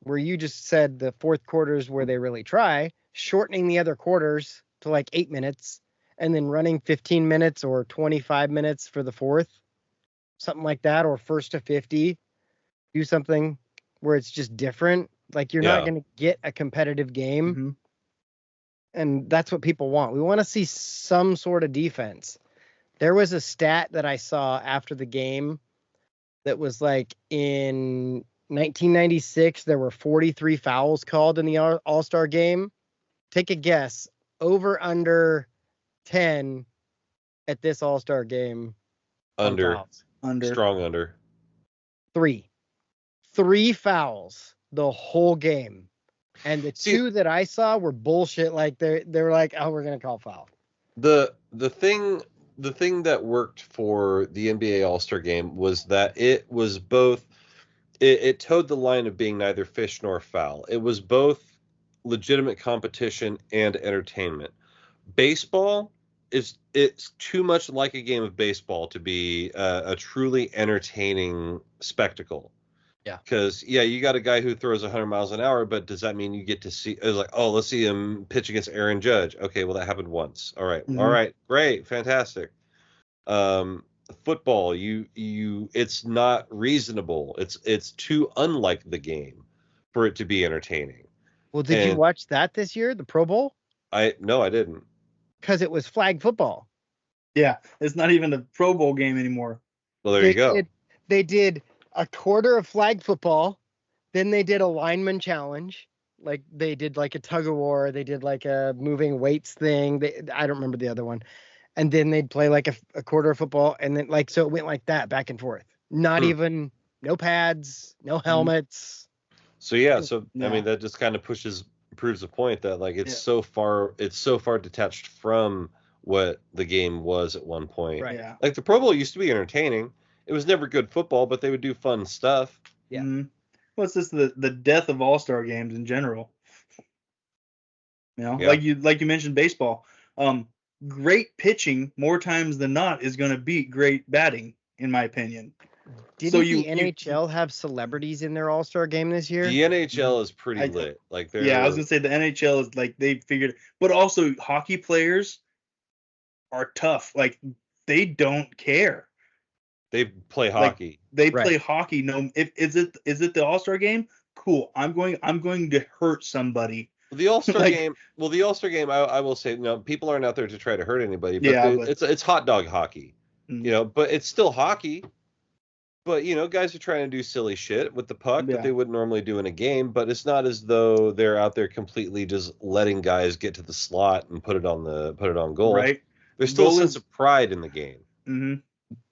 where you just said the fourth quarters where they really try, shortening the other quarters to like 8 minutes and then running 15 minutes or 25 minutes for the fourth, something like that, or first to 50. Do something where it's just different. Like you're not going to get a competitive game. Mm-hmm. And that's what people want. We want to see some sort of defense. There was a stat that I saw after the game that was like in 1996, there were 43 fouls called in the All-Star game. Take a guess. Over, under 10 at this All-Star game. Under. Under. Strong under. 3 fouls the whole game. And the two that I saw were bullshit. Like they were like, oh, we're gonna call foul. The thing that worked for the NBA All-Star Game was that it was both. It towed the line of being neither fish nor foul. It was both legitimate competition and entertainment. Baseball it's too much like a game of baseball to be a truly entertaining spectacle. Yeah. Because, you got a guy who throws 100 miles an hour, but does that mean you get to see... It was like, oh, let's see him pitch against Aaron Judge. Okay, well, that happened once. All right. Mm-hmm. All right. Great. Fantastic. Football, it's not reasonable. It's too unlike the game for it to be entertaining. Well, did you watch that this year, the Pro Bowl? No, I didn't. Because it was flag football. Yeah, it's not even a Pro Bowl game anymore. Well, there you go. They did a quarter of flag football, then they did a lineman challenge, like they did like a tug of war, they did like a moving weights thing. I don't remember the other one, and then they'd play like a quarter of football, and then like so it went like that back and forth. Not even no pads, no helmets. So I mean that just kind of proves the point that like it's so far detached from what the game was at one point. Right. Yeah. Like the Pro Bowl used to be entertaining. It was never good football, but they would do fun stuff. Yeah. Mm-hmm. Well, it's just the death of all-star games in general. Like you mentioned baseball. Great pitching more times than not is going to beat great batting, in my opinion. Didn't the NHL have celebrities in their All-Star game this year? The NHL is pretty lit. Like I was gonna say the NHL is like they figured, but also hockey players are tough. Like they don't care. They play hockey. They play hockey. No, is it the All-Star game? Cool. I'm going to hurt somebody. The All-Star game. Well, the All-Star game. I will say, people aren't out there to try to hurt anybody. But it's hot dog hockey. Mm-hmm. But it's still hockey. But guys are trying to do silly shit with the puck that they wouldn't normally do in a game. But it's not as though they're out there completely just letting guys get to the slot and put it on goal. Right. There's still a sense of pride in the game. Mm-hmm.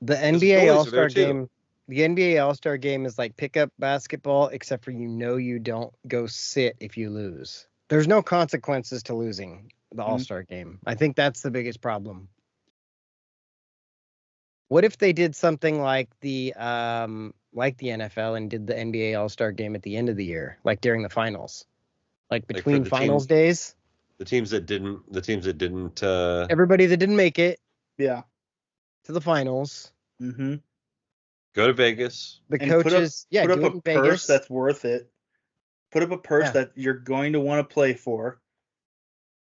The NBA All-Star game. The NBA All-Star game is like pickup basketball, except for you don't go sit if you lose. There's no consequences to losing the All-Star game. I think that's the biggest problem. What if they did something like the NFL and did the NBA All-Star game at the end of the year, like during the finals, like between finals days? The teams that didn't. Everybody that didn't make it. Yeah. To the finals. Mm-hmm. Go to Vegas. The coaches, put up a purse that's worth it. Put up a purse that you're going to want to play for.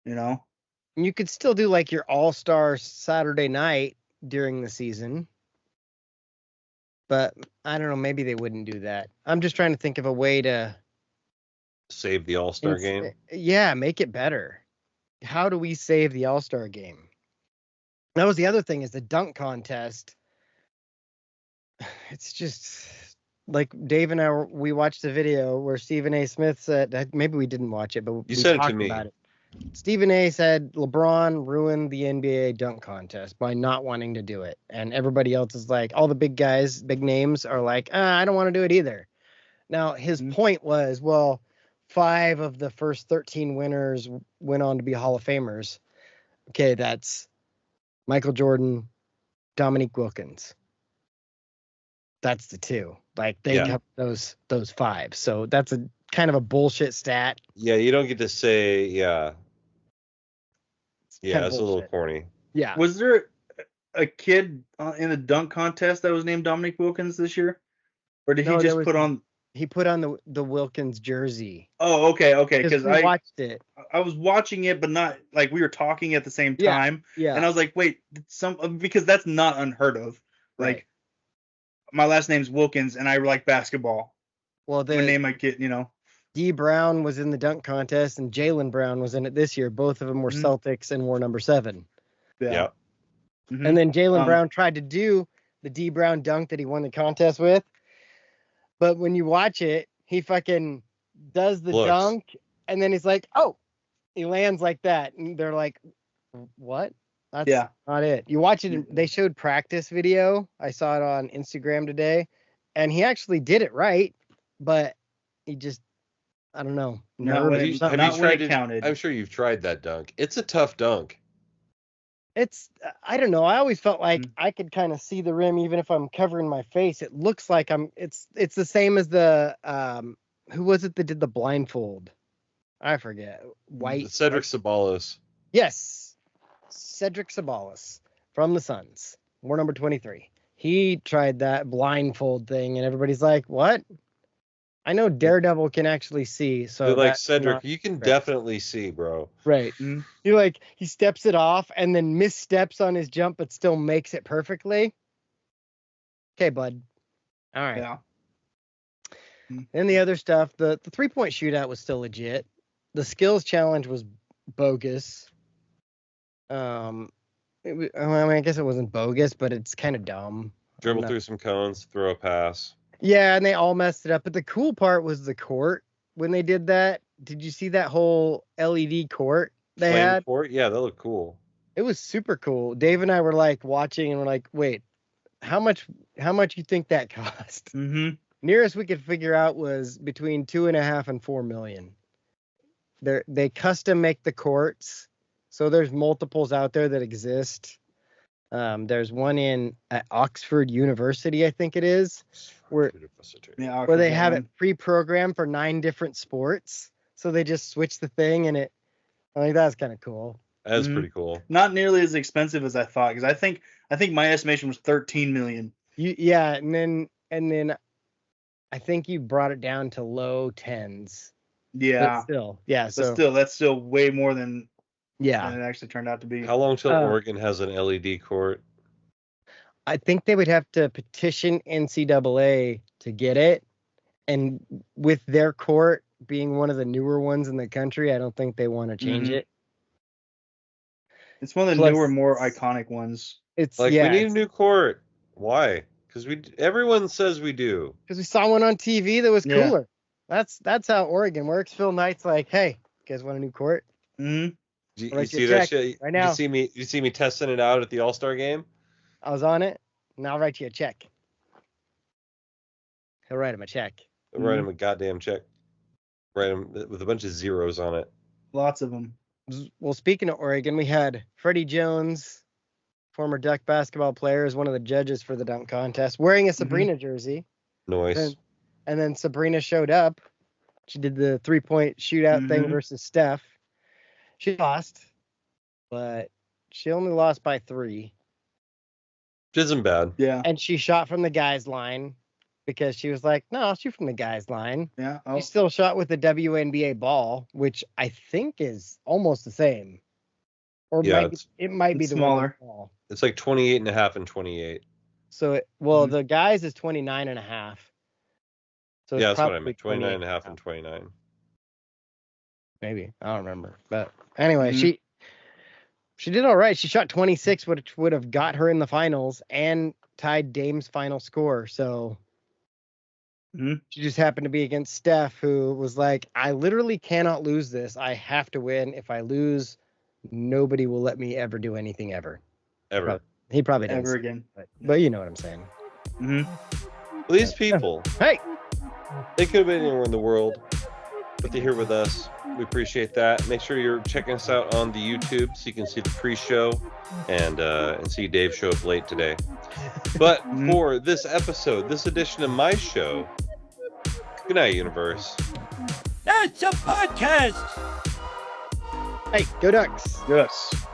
You could still do like your All-Star Saturday night during the season. But I don't know, maybe they wouldn't do that. I'm just trying to think of a way to save the All-Star game. Yeah, make it better. How do we save the All-Star game? That was the other thing, is the dunk contest. It's just like Dave and I, we watched the video where Stephen A. Smith said, maybe we didn't watch it, but you said it to me. About it. Stephen A. said LeBron ruined the NBA dunk contest by not wanting to do it. And everybody else is like, all the big guys, big names are like, I don't want to do it either. Now, his point was, 5 of the first 13 winners went on to be Hall of Famers. Okay, that's Michael Jordan, Dominique Wilkins. That's the 2. Like they got those 5. So that's a kind of a bullshit stat. Yeah, you don't get to say it's a little corny. Yeah. Was there a kid in the dunk contest that was named Dominique Wilkins this year? Or did he just put on... He put on the Wilkins jersey. Oh, okay. Because I watched it. I was watching it, but not like we were talking at the same Yeah, time. yeah. And I was like, wait, because that's not unheard of. Like, Right. my last name's Wilkins, and I like basketball. Well, My name might get, D. Brown was in the dunk contest, and Jaylen Brown was in it this year. Both of them were Mhm. Celtics and wore number 7. Yeah. Mhm. And then Jaylen Um, Brown tried to do the D. Brown dunk that he won the contest with. But when you watch it, he fucking does the Looks. dunk, and then he's like, oh, he lands like that. And they're like, what? That's Yeah. not it. You watch it, they showed practice video. I saw it on Instagram today, and he actually did it right, but he just, I don't know. Not nerve when or it- something. not when it it? counted. I'm sure you've tried that dunk. It's a tough dunk. It's, I don't know. I always felt like Mm. I could kind of see the rim even if I'm covering my face. It looks like it's the same as the, who was it that did the blindfold? I forget. White. Cedric Sabalos. Yes. Cedric Sabalos from the Suns. War number 23. He tried that blindfold thing, and everybody's like, what? I know Daredevil can actually see. So They're like, that's Cedric, not you can correct. definitely see, bro. Right. Mhm. He steps it off and then missteps on his jump, but still makes it perfectly. Okay, bud. All right. Yeah. And the other stuff, the 3-point shootout was still legit. The skills challenge was bogus. I guess it wasn't bogus, but it's kind of dumb. Dribble through some cones, throw a pass. Yeah, and they all messed it up. But the cool part was the court when they did that. Did you see that whole LED court they Flame had? court? Yeah, that looked cool. It was super cool. Dave and I were like watching, and we're like, wait, how much you think that cost? Mm-hmm. Nearest we could figure out was between $2.5 and $4 million. They custom make the courts, so there's multiples out there that exist. There's one at Oxford University, I think it is, where they have it pre-programmed for 9 different sports. So they just switch the thing, and that's kind of cool. That's pretty cool. Not nearly as expensive as I thought, because I think my estimation was $13 million. Yeah, and then I think you brought it down to low 10s. Yeah. But still, yeah. So that's still way more than it yeah. actually turned out to be. How long till Oregon has an LED court? I think they would have to petition NCAA to get it, and with their court being one of the newer ones in the country, I don't think they want to change it. It's one of the newer, more iconic ones. It's like, we need a new court. Why? Because everyone says we do. Because we saw one on TV that was Yeah. cooler. That's how Oregon works. Phil Knight's like, hey, you guys want a new court? Mm-hmm. You see that shit right now? You see me testing it out at the All-Star game? I was on it, and I'll write you a check. He'll write him a check. I'll write him a goddamn check. Write him with a bunch of zeros on it. Lots of them. Well, speaking of Oregon, we had Freddie Jones, former Duck basketball player, is one of the judges for the dunk contest, wearing a Sabrina jersey. Nice. And then Sabrina showed up. She did the 3-point shootout thing versus Steph. She lost, but she only lost by 3. Which isn't bad. Yeah. And she shot from the guys' line because she was like, no, I'll shoot from the guys' line. Yeah. She still shot with the WNBA ball, which I think is almost the same. Or it might be the smaller ball. It's like 28.5 and 28. So, the guys is 29.5. So yeah, it's that's what I probably meant. 29.5 and 29. Maybe. I don't remember. But anyway, she did all right. She shot 26, which would have got her in the finals and tied Dame's final score. So she just happened to be against Steph, who was like, I literally cannot lose this. I have to win. If I lose, nobody will let me ever do anything ever. Ever. He probably didn't. Ever again. But you know what I'm saying. Well, these people. Hey! They could have been anywhere in the world, but they're here with us. We appreciate that. Make sure you're checking us out on the YouTube so you can see the pre-show and see Dave show up late today. But for this episode, this edition of my show, good night, universe. That's a podcast. Hey, go Ducks. Yes.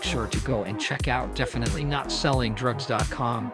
make sure to go and check out definitelynotsellingdrugs.com.